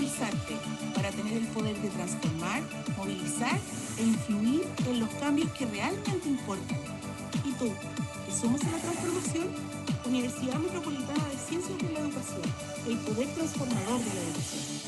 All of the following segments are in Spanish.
impulsarte para tener el poder de transformar, movilizar e influir en los cambios que realmente importan. ¿Y tú, te sumas a la transformación? Universidad Metropolitana de Ciencias de la Educación, el poder transformador de la educación.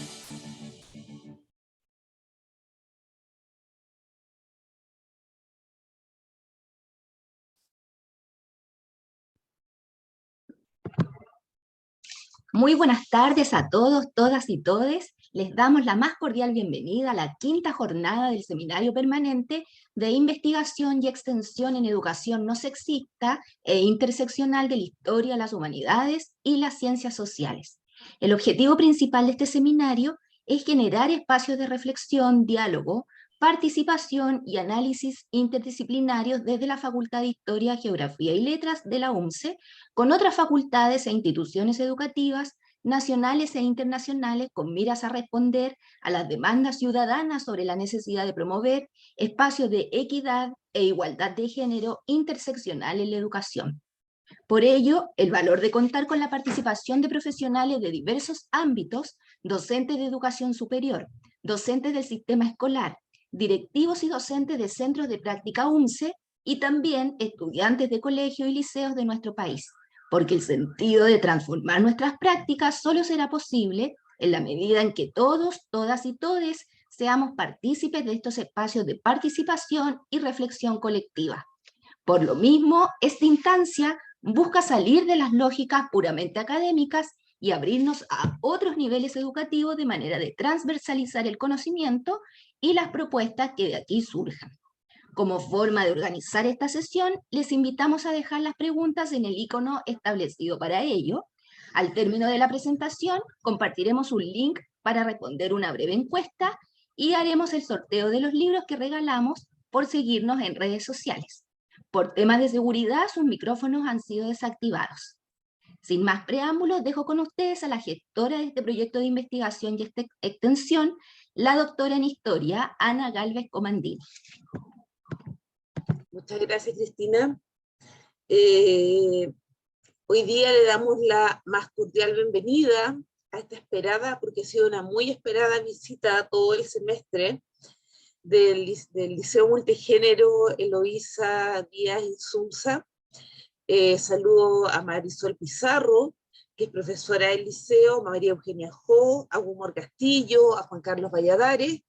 Muy buenas tardes a todos, todas y todes. Les damos la más cordial bienvenida a la quinta jornada del Seminario Permanente de Investigación y Extensión en Educación No Sexista e Interseccional de la Historia, las Humanidades y las Ciencias Sociales. El objetivo principal de este seminario es generar espacios de reflexión, diálogo, participación y análisis interdisciplinarios desde la Facultad de Historia, Geografía y Letras de la UNCE, con otras facultades e instituciones educativas nacionales e internacionales con miras a responder a las demandas ciudadanas sobre la necesidad de promover espacios de equidad e igualdad de género interseccional en la educación. Por ello, el valor de contar con la participación de profesionales de diversos ámbitos, docentes de educación superior, docentes del sistema escolar, directivos y docentes de centros de práctica UNCE y también estudiantes de colegios y liceos de nuestro país, porque el sentido de transformar nuestras prácticas solo será posible en la medida en que todos, todas y todes seamos partícipes de estos espacios de participación y reflexión colectiva. Por lo mismo, esta instancia busca salir de las lógicas puramente académicas y abrirnos a otros niveles educativos de manera de transversalizar el conocimiento y las propuestas que de aquí surjan. Como forma de organizar esta sesión, les invitamos a dejar las preguntas en el icono establecido para ello. Al término de la presentación, compartiremos un link para responder una breve encuesta y haremos el sorteo de los libros que regalamos por seguirnos en redes sociales. Por temas de seguridad, sus micrófonos han sido desactivados. Sin más preámbulos, dejo con ustedes a la gestora de este proyecto de investigación y extensión, la doctora en Historia, Ana Gálvez Comandini. Muchas gracias, Cristina. Hoy día le damos la más cordial bienvenida a esta esperada, porque ha sido una muy esperada visita todo el semestre, del Liceo Multigénero Eloísa Díaz Insunza. Saludo a Marisol Pizarro, que es profesora del liceo, a María Eugenia Jo, a Humor Castillo, a Juan Carlos Valladares,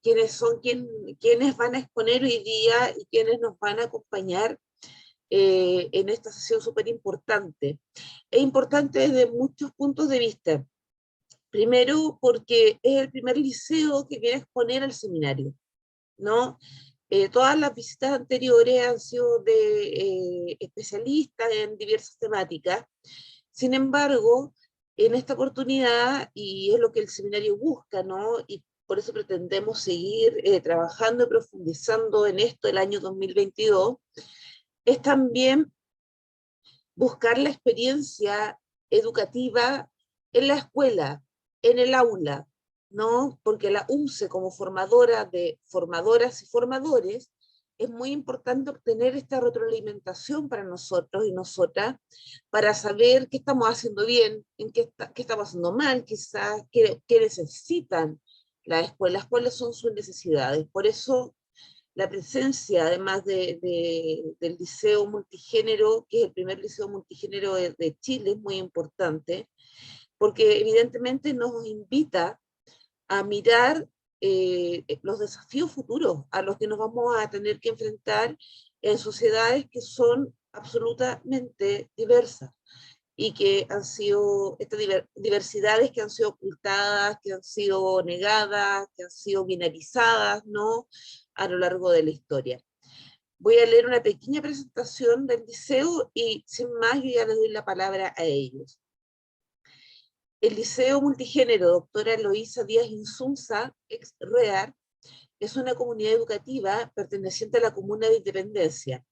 quienes son quienes van a exponer hoy día y quienes nos van a acompañar en esta sesión súper importante. Es importante desde muchos puntos de vista. Primero, porque es el primer liceo que viene a exponer al seminario, ¿no? Todas las visitas anteriores han sido de especialistas en diversas temáticas. Sin embargo, en esta oportunidad, y es lo que el seminario busca, ¿no? Y por eso pretendemos seguir trabajando y profundizando en esto el año 2022, es también buscar la experiencia educativa en la escuela, en el aula, ¿no? Porque la UNCE, como formadora de formadoras y formadores, es muy importante obtener esta retroalimentación para nosotros y nosotras, para saber qué estamos haciendo bien, qué estamos haciendo mal, quizás qué necesitan las escuelas, cuáles son sus necesidades. Por eso la presencia, además del Liceo Multigénero, que es el primer liceo multigénero de Chile, es muy importante, porque evidentemente nos invita a mirar los desafíos futuros a los que nos vamos a tener que enfrentar en sociedades que son absolutamente diversas y que han sido, estas diversidades que han sido ocultadas, que han sido negadas, que han sido binarizadas, ¿no?, a lo largo de la historia. Voy a leer una pequeña presentación del liceo y sin más yo ya les doy la palabra a ellos. El Liceo Multigénero Doctora Eloísa Díaz Insunza, ex REAR, es una comunidad educativa perteneciente a la Comuna de Independencia,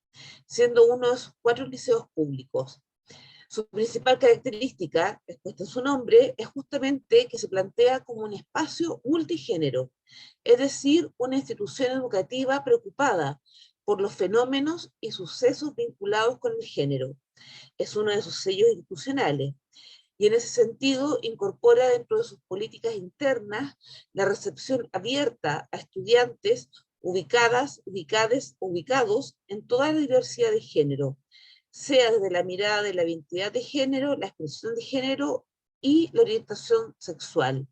siendo uno de sus 4 liceos públicos. Su principal característica, expuesta en su nombre, es justamente que se plantea como un espacio multigénero, es decir, una institución educativa preocupada por los fenómenos y sucesos vinculados con el género. Es uno de sus sellos institucionales. y en ese sentido incorpora dentro de sus políticas internas la recepción abierta a estudiantes ubicados en toda la diversidad de género, sea desde la mirada de la identidad de género, la expresión de género y la orientación sexual.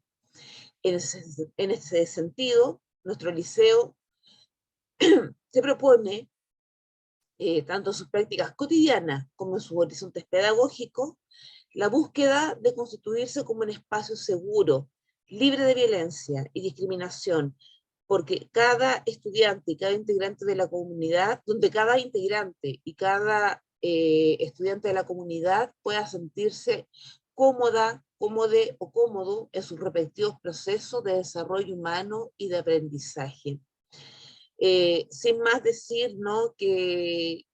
En ese sentido, nuestro liceo se propone, tanto en sus prácticas cotidianas como en sus horizontes pedagógicos, la búsqueda de constituirse como un espacio seguro, libre de violencia y discriminación, porque cada estudiante y cada integrante de la comunidad, donde cada integrante y cada estudiante de la comunidad pueda sentirse cómoda, cómode o cómodo en sus respectivos procesos de desarrollo humano y de aprendizaje. Sin más decir, ¿no?, que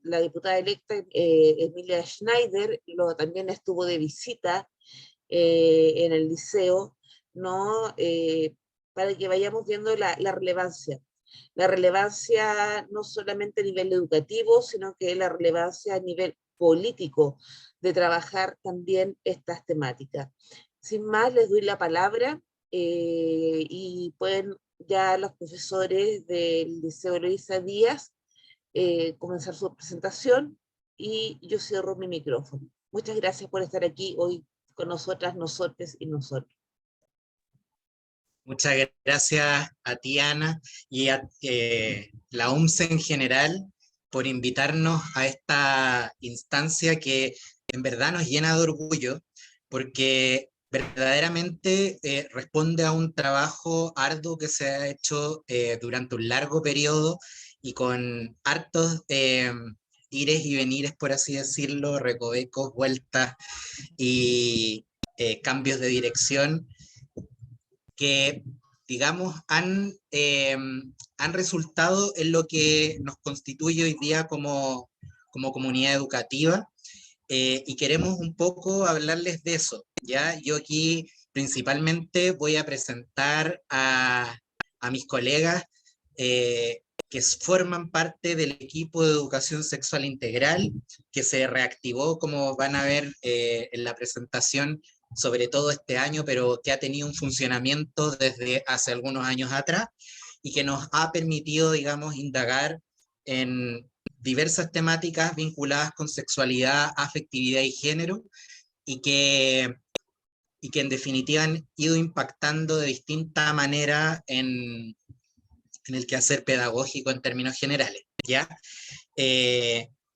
la diputada electa Emilia Schneider también estuvo de visita en el liceo, ¿no?, para que vayamos viendo la relevancia. La relevancia no solamente a nivel educativo, sino que la relevancia a nivel político de trabajar también estas temáticas. Sin más, les doy la palabra y pueden ya los profesores del Liceo Eloísa Díaz comenzar su presentación y yo cierro mi micrófono. Muchas gracias por estar aquí hoy con nosotras, nosotres y nosotros. Muchas gracias a ti, Ana, y a la UMSE en general por invitarnos a esta instancia que en verdad nos llena de orgullo, porque verdaderamente responde a un trabajo arduo que se ha hecho durante un largo periodo y con hartos ires y venires, por así decirlo, recovecos, vueltas y cambios de dirección que, digamos, han resultado en lo que nos constituye hoy día como comunidad educativa, y queremos un poco hablarles de eso, ¿ya? Yo aquí principalmente voy a presentar a mis colegas que forman parte del equipo de educación sexual integral, que se reactivó, como van a ver en la presentación, sobre todo este año, pero que ha tenido un funcionamiento desde hace algunos años atrás y que nos ha permitido, digamos, indagar en diversas temáticas vinculadas con sexualidad, afectividad y género, y que en definitiva han ido impactando de distinta manera en el quehacer pedagógico en términos generales, ¿ya?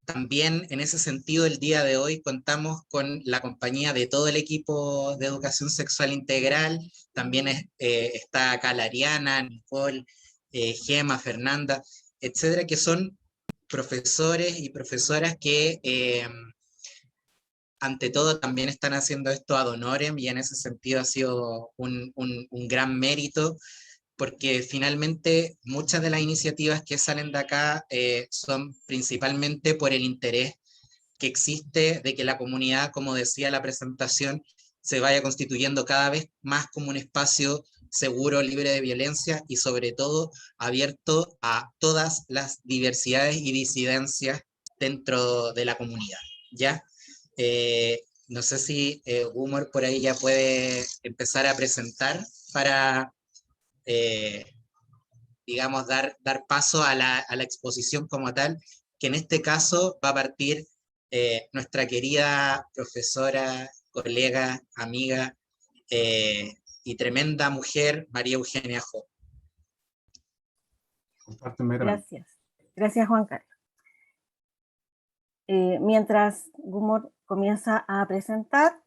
También en ese sentido, el día de hoy contamos con la compañía de todo el equipo de educación sexual integral. También está acá la Ariana, Nicole, Gema, Fernanda, etcétera, que son profesores y profesoras que ante todo también están haciendo esto ad honorem, y en ese sentido ha sido un gran mérito, porque finalmente muchas de las iniciativas que salen de acá son principalmente por el interés que existe de que la comunidad, como decía la presentación, se vaya constituyendo cada vez más como un espacio seguro, libre de violencia y sobre todo abierto a todas las diversidades y disidencias dentro de la comunidad, ¿ya? No sé si Humor por ahí ya puede empezar a presentar para digamos, dar paso a la exposición como tal, que en este caso va a partir nuestra querida profesora, colega, amiga y tremenda mujer, María Eugenia Jo. Gracias. Gracias, Juan Carlos. Mientras Gumor comienza a presentar,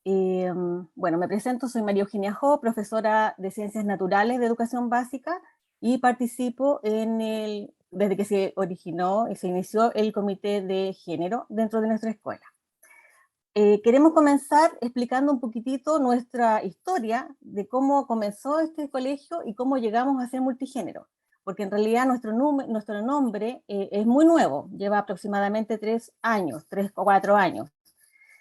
bueno, me presento, soy María Eugenia Jo, profesora de Ciencias Naturales de Educación Básica, y participo desde que se originó y se inició el Comité de Género dentro de nuestra escuela. Queremos comenzar explicando un poquitito nuestra historia de cómo comenzó este colegio y cómo llegamos a ser multigénero, porque en realidad nuestro nombre es muy nuevo, lleva aproximadamente 3 o 4 años.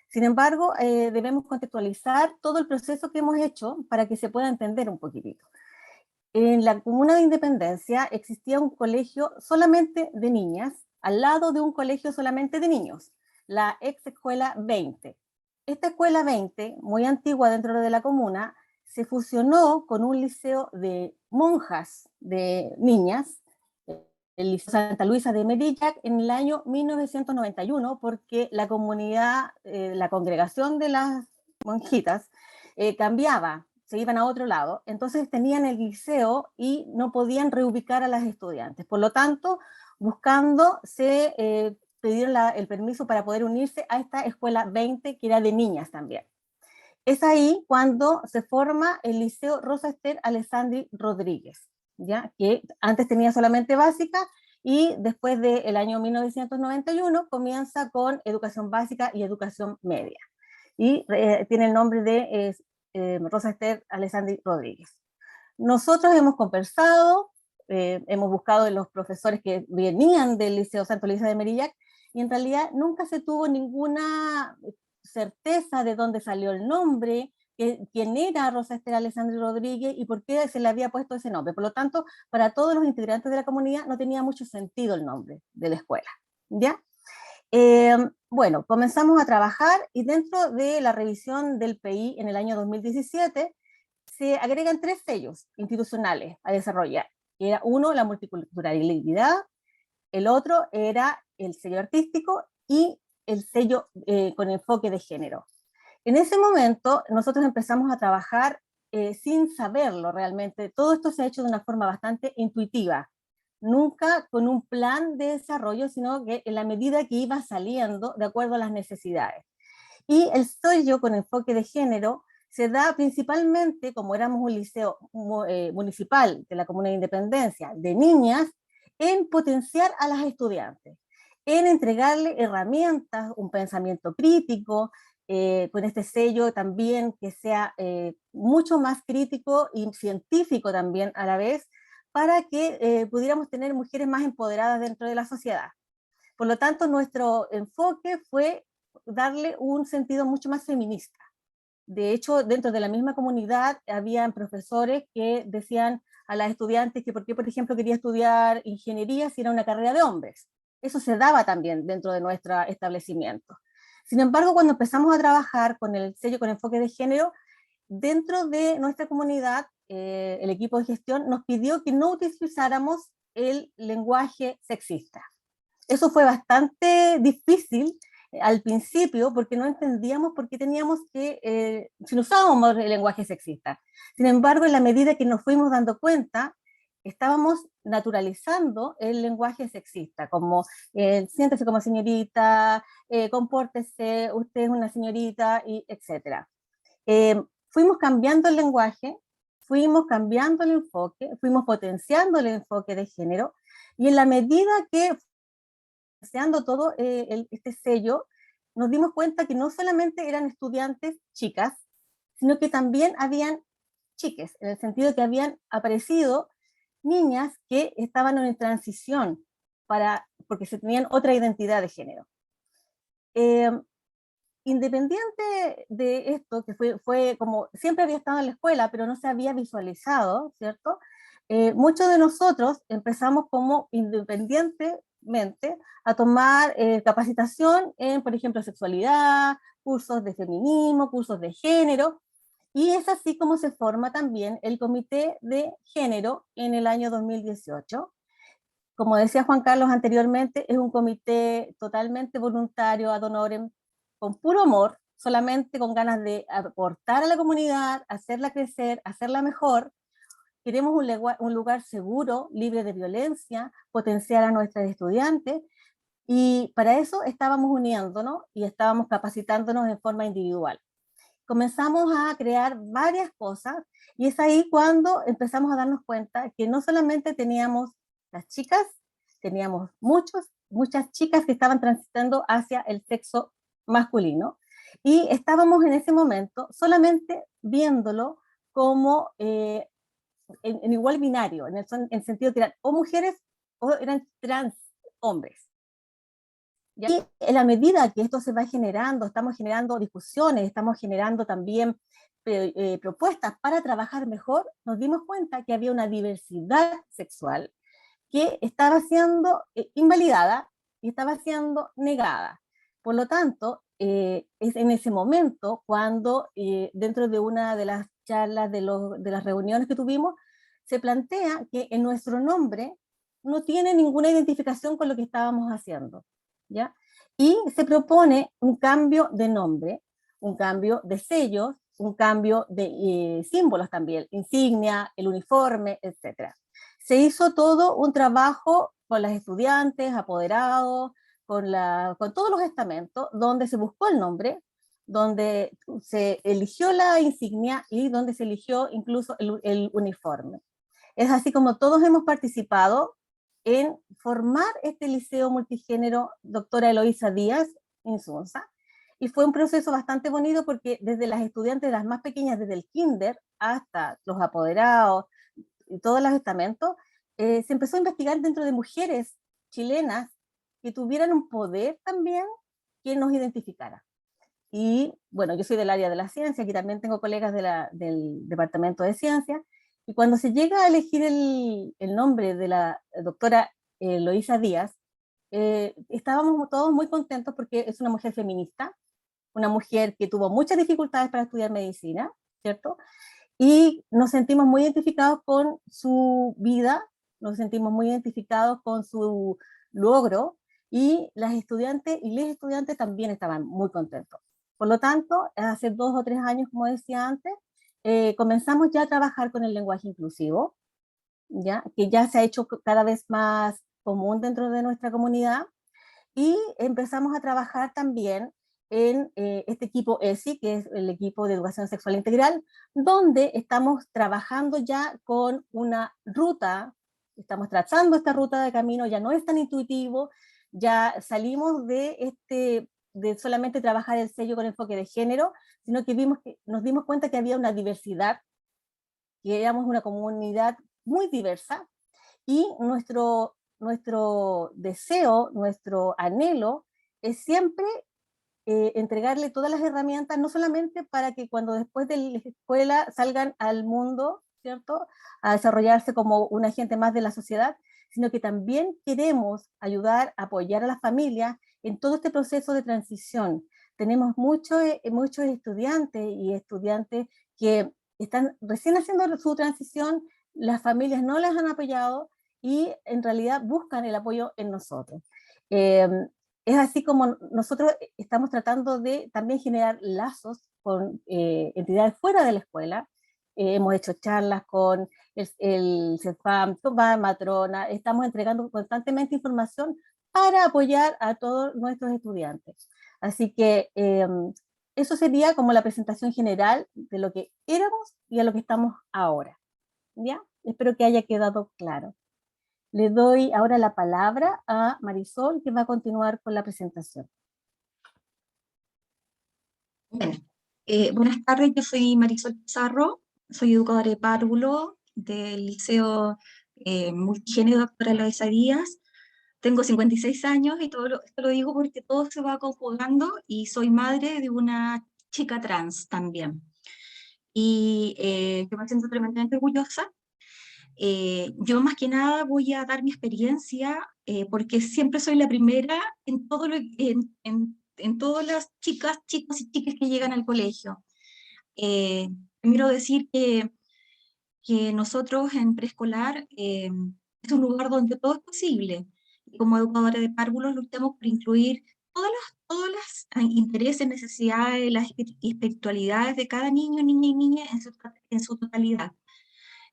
Sin embargo, debemos contextualizar todo el proceso que hemos hecho para que se pueda entender un poquitito. En la Comuna de Independencia existía un colegio solamente de niñas, al lado de un colegio solamente de niños, la ex escuela 20. esta escuela 20, muy antigua dentro de la comuna, se fusionó con un liceo de monjas, de niñas, el Liceo Santa Luisa de Merillac, en el año 1991, porque la comunidad, la congregación de las monjitas cambiaba, se iban a otro lado, entonces tenían el liceo y no podían reubicar a las estudiantes. Por lo tanto, buscando, se pidieron el permiso para poder unirse a esta escuela 20, que era de niñas también. Es ahí cuando se forma el Liceo Rosa Ester Alessandri Rodríguez, ¿ya? Que antes tenía solamente básica y después del año 1991 comienza con educación básica y educación media. Y tiene el nombre de Rosa Ester Alessandri Rodríguez. Nosotros hemos conversado, hemos buscado en los profesores que venían del Liceo Santa Luisa de Merillac, y en realidad nunca se tuvo ninguna certeza de dónde salió el nombre, quién era Rosa Ester Alessandri Rodríguez y por qué se le había puesto ese nombre. Por lo tanto, para todos los integrantes de la comunidad no tenía mucho sentido el nombre de la escuela, ¿ya? Bueno, comenzamos a trabajar y dentro de la revisión del PI en el año 2017 se agregan 3 sellos institucionales a desarrollar. Era uno, la multiculturalidad, el otro era el sello artístico y el sello con enfoque de género. En ese momento nosotros empezamos a trabajar sin saberlo realmente. Todo esto se ha hecho de una forma bastante intuitiva, nunca con un plan de desarrollo, sino que en la medida que iba saliendo de acuerdo a las necesidades. Y el sello con enfoque de género se da principalmente, como éramos un liceo municipal de la Comuna de Independencia, de niñas, en potenciar a las estudiantes, en entregarle herramientas, un pensamiento crítico, con este sello también que sea mucho más crítico y científico también a la vez, para que pudiéramos tener mujeres más empoderadas dentro de la sociedad. Por lo tanto, nuestro enfoque fue darle un sentido mucho más feminista. De hecho, dentro de la misma comunidad habían profesores que decían a las estudiantes que por qué, por ejemplo, quería estudiar ingeniería si era una carrera de hombres. Eso se daba también dentro de nuestro establecimiento. Sin embargo, cuando empezamos a trabajar con el sello con enfoque de género, dentro de nuestra comunidad, el equipo de gestión nos pidió que no utilizáramos el lenguaje sexista. Eso fue bastante difícil al principio porque no entendíamos por qué teníamos que, si no usábamos el lenguaje sexista. Sin embargo, en la medida que nos fuimos dando cuenta, estábamos naturalizando el lenguaje sexista, como siéntese como señorita, compórtese, usted es una señorita, y etc. Fuimos cambiando el lenguaje, fuimos cambiando el enfoque, fuimos potenciando el enfoque de género, y en la medida que deseando todo este sello, nos dimos cuenta que no solamente eran estudiantes chicas, sino que también habían chiques, en el sentido que habían aparecido niñas que estaban en transición porque se tenían otra identidad de género. Independiente de esto, que fue como, siempre había estado en la escuela, pero no se había visualizado, ¿cierto? Muchos de nosotros empezamos como independientemente a tomar capacitación en, por ejemplo, sexualidad, cursos de feminismo, cursos de género, y es así como se forma también el Comité de Género en el año 2018. Como decía Juan Carlos anteriormente, es un comité totalmente voluntario, ad honorem, con puro amor, solamente con ganas de aportar a la comunidad, hacerla crecer, hacerla mejor. Queremos un lugar seguro, libre de violencia, potenciar a nuestras estudiantes, y para eso estábamos uniéndonos y estábamos capacitándonos en forma individual. Comenzamos a crear varias cosas y es ahí cuando empezamos a darnos cuenta que no solamente teníamos las chicas, teníamos muchas chicas que estaban transitando hacia el sexo masculino, y estábamos en ese momento solamente viéndolo como en igual binario, en el sentido que eran o mujeres o eran trans hombres. Y en la medida que esto se va generando, estamos generando discusiones, estamos generando también propuestas para trabajar mejor, nos dimos cuenta que había una diversidad sexual que estaba siendo invalidada y estaba siendo negada. Por lo tanto, es en ese momento cuando dentro de una de las charlas, de las reuniones que tuvimos, se plantea que en nuestro nombre no tiene ninguna identificación con lo que estábamos haciendo, ¿ya? Y se propone un cambio de nombre, un cambio de sellos, un cambio de símbolos también, insignia, el uniforme, etc. Se hizo todo un trabajo con las estudiantes, apoderados, con todos los estamentos, donde se buscó el nombre, donde se eligió la insignia y donde se eligió incluso el uniforme. Es así como todos hemos participado en formar este liceo multigénero Doctora Eloísa Díaz Insunza, y fue un proceso bastante bonito porque desde las estudiantes, las más pequeñas, desde el kinder hasta los apoderados y todos los estamentos, se empezó a investigar dentro de mujeres chilenas que tuvieran un poder también que nos identificara. Y bueno, yo soy del área de la ciencia, aquí también tengo colegas del departamento de ciencia, y cuando se llega a elegir el nombre de la doctora Eloísa Díaz, estábamos todos muy contentos porque es una mujer feminista, una mujer que tuvo muchas dificultades para estudiar medicina, ¿cierto? Y nos sentimos muy identificados con su vida, nos sentimos muy identificados con su logro, y las estudiantes y les estudiantes también estaban muy contentos. Por lo tanto, hace 2 o 3 años, como decía antes, comenzamos ya a trabajar con el lenguaje inclusivo, ¿ya? Que ya se ha hecho cada vez más común dentro de nuestra comunidad, y empezamos a trabajar también en este equipo ESI, que es el equipo de educación sexual integral, donde estamos trabajando ya con una ruta, estamos trazando esta ruta de camino, ya no es tan intuitivo, ya salimos de solamente trabajar el sello con enfoque de género, sino que nos dimos cuenta que había una diversidad, que éramos una comunidad muy diversa, y nuestro deseo, nuestro anhelo es siempre entregarle todas las herramientas, no solamente para que cuando después de la escuela salgan al mundo, ¿cierto?, a desarrollarse como un agente más de la sociedad, sino que también queremos ayudar, apoyar a las familias en todo este proceso de transición. Tenemos muchos estudiantes y estudiantes que están recién haciendo su transición, las familias no les han apoyado y en realidad buscan el apoyo en nosotros. Es así como nosotros estamos tratando de también generar lazos con entidades fuera de la escuela. Hemos hecho charlas con el CEFAM, con Matrona, estamos entregando constantemente información para apoyar a todos nuestros estudiantes. Así que eso sería como la presentación general de lo que éramos y a lo que estamos ahora. ¿Ya? Espero que haya quedado claro. Le doy ahora la palabra a Marisol, que va a continuar con la presentación. Bueno, buenas tardes, yo soy Marisol Pizarro, soy educadora de párvulo del Liceo Multigénero Doctora Eloísa Díaz. Tengo 56 años y esto lo digo porque todo se va conjugando, y soy madre de una chica trans también. Y yo me siento tremendamente orgullosa. Yo más que nada voy a dar mi experiencia porque siempre soy la primera en todas las chicas, chicos y chicas que llegan al colegio. Primero decir que nosotros en preescolar es un lugar donde todo es posible. Y como educadores de párvulos luchamos por incluir todos los intereses, necesidades, las espiritualidades de cada niño, niña y niña en su totalidad.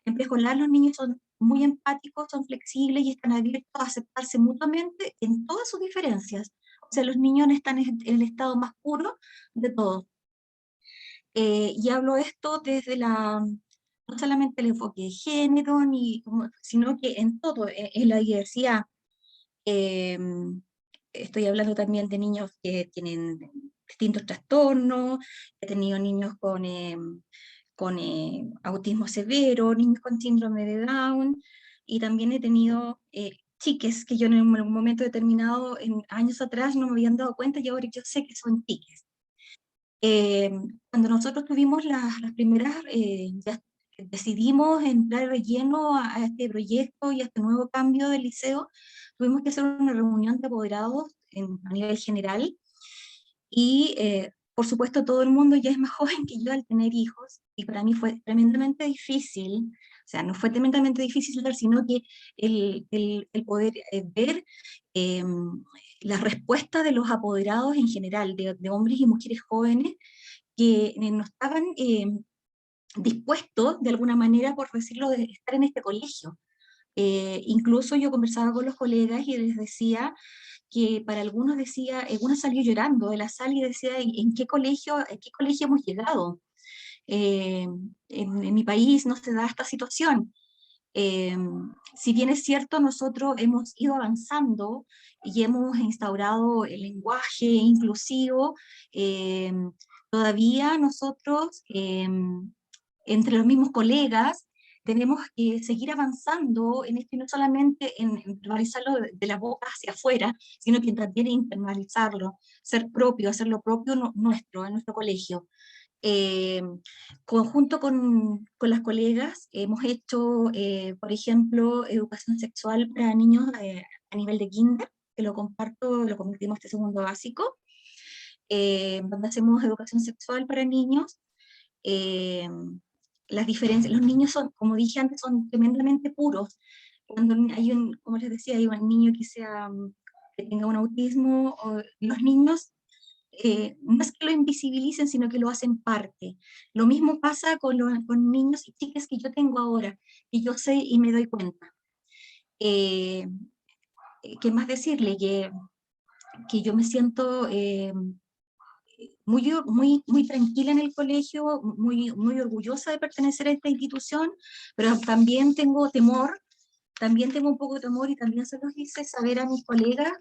En preescolar los niños son muy empáticos, son flexibles y están abiertos a aceptarse mutuamente en todas sus diferencias. O sea, los niños están en el estado más puro de todo. Y hablo esto desde no solamente el enfoque de género, sino que en todo, en la diversidad. Estoy hablando también de niños que tienen distintos trastornos, he tenido niños con autismo severo, niños con síndrome de Down, y también he tenido chiques que yo en un momento determinado, en años atrás, no me habían dado cuenta, y ahora yo sé que son chiques. Cuando nosotros tuvimos las primeras, ya decidimos entrar de lleno a este proyecto y a este nuevo cambio del liceo, tuvimos que hacer una reunión de apoderados a nivel general, Y por supuesto todo el mundo ya es más joven que yo al tener hijos, y para mí fue tremendamente difícil, o sea, no fue tremendamente difícil, sino que el poder ver la respuesta de los apoderados en general, de hombres y mujeres jóvenes, que no estaban dispuestos, de alguna manera, por decirlo, de estar en este colegio. Incluso yo conversaba con los colegas y les decía que para algunos decía, uno salió llorando de la sala y decía, ¿en qué colegio hemos llegado? En mi país no se da esta situación. Si bien es cierto, nosotros hemos ido avanzando y hemos instaurado el lenguaje inclusivo, todavía nosotros, entre los mismos colegas, tenemos que seguir avanzando en esto, y no solamente en verbalizarlo de la boca hacia afuera, sino que también internalizarlo, ser propio, hacer lo propio nuestro, en nuestro colegio. Conjunto con las colegas hemos hecho, por ejemplo, educación sexual para niños a nivel de kinder, que lo convertimos este segundo básico, donde hacemos educación sexual para niños. Las diferencias, los niños son, como dije antes, son tremendamente puros. Cuando hay como les decía, hay un niño que tenga un autismo, los niños no es que lo invisibilicen, sino que lo hacen parte. Lo mismo pasa con niños y chicas que yo tengo ahora, que yo sé y me doy cuenta. ¿Qué más decirle? Que yo me siento muy tranquila en el colegio, muy orgullosa de pertenecer a esta institución, pero también tengo temor, también tengo un poco de temor, y también se los hice saber a mis colegas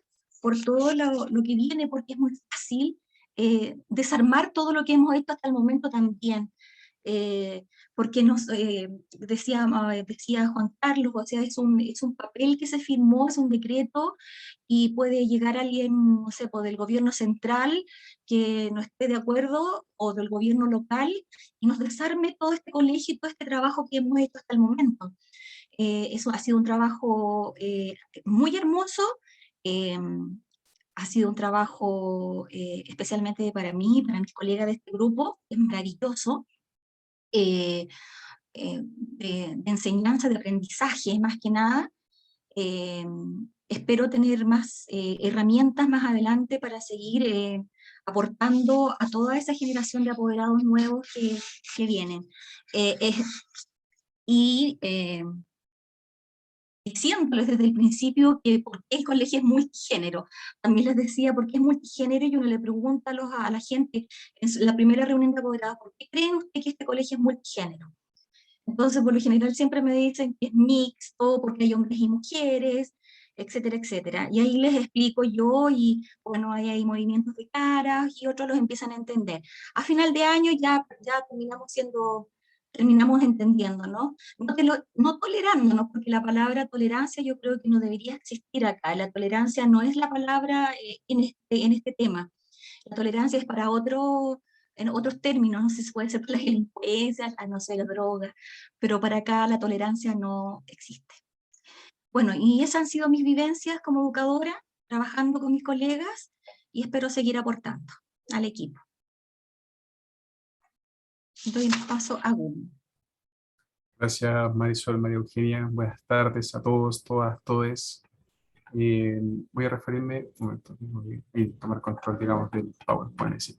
por todo lo que viene, porque es muy fácil desarmar todo lo que hemos hecho hasta el momento también. Porque decía Juan Carlos, o sea, es un papel que se firmó, es un decreto, y puede llegar alguien, no sé, del gobierno central que no esté de acuerdo, o del gobierno local, y nos desarme todo este colegio y todo este trabajo que hemos hecho hasta el momento. Eso ha sido un trabajo muy hermoso, eh, ha sido un trabajo especialmente para mí, para mis colegas de este grupo, es maravilloso, de enseñanza, de aprendizaje más que nada. Espero tener más herramientas más adelante para seguir aportando a toda esa generación de apoderados nuevos que vienen. Y diciéndoles desde el principio que por qué el colegio es multigénero. También les decía por qué es multigénero, y uno le pregunta a la gente en la primera reunión de apoderados, ¿por qué creen ustedes que este colegio es multigénero? Entonces, por lo general siempre me dicen que es mixto, porque hay hombres y mujeres, etcétera, etcétera. Y ahí les explico yo, y bueno, ahí hay movimientos de caras, y otros los empiezan a entender. A final de año ya terminamos entendiendo, ¿no? No tolerándonos, porque la palabra tolerancia yo creo que no debería existir acá. La tolerancia no es la palabra en este tema. La tolerancia es para en otros términos, no sé si puede ser la delincuencia, no sé, la droga, pero para acá la tolerancia no existe. Bueno, y esas han sido mis vivencias como educadora, trabajando con mis colegas, y espero seguir aportando al equipo. Doy el paso a Gun. Gracias, Marisol, María Eugenia. Buenas tardes a todos, todas, todes. Voy a referirme, un momento, tengo que tomar control, digamos, del PowerPoint. Sí.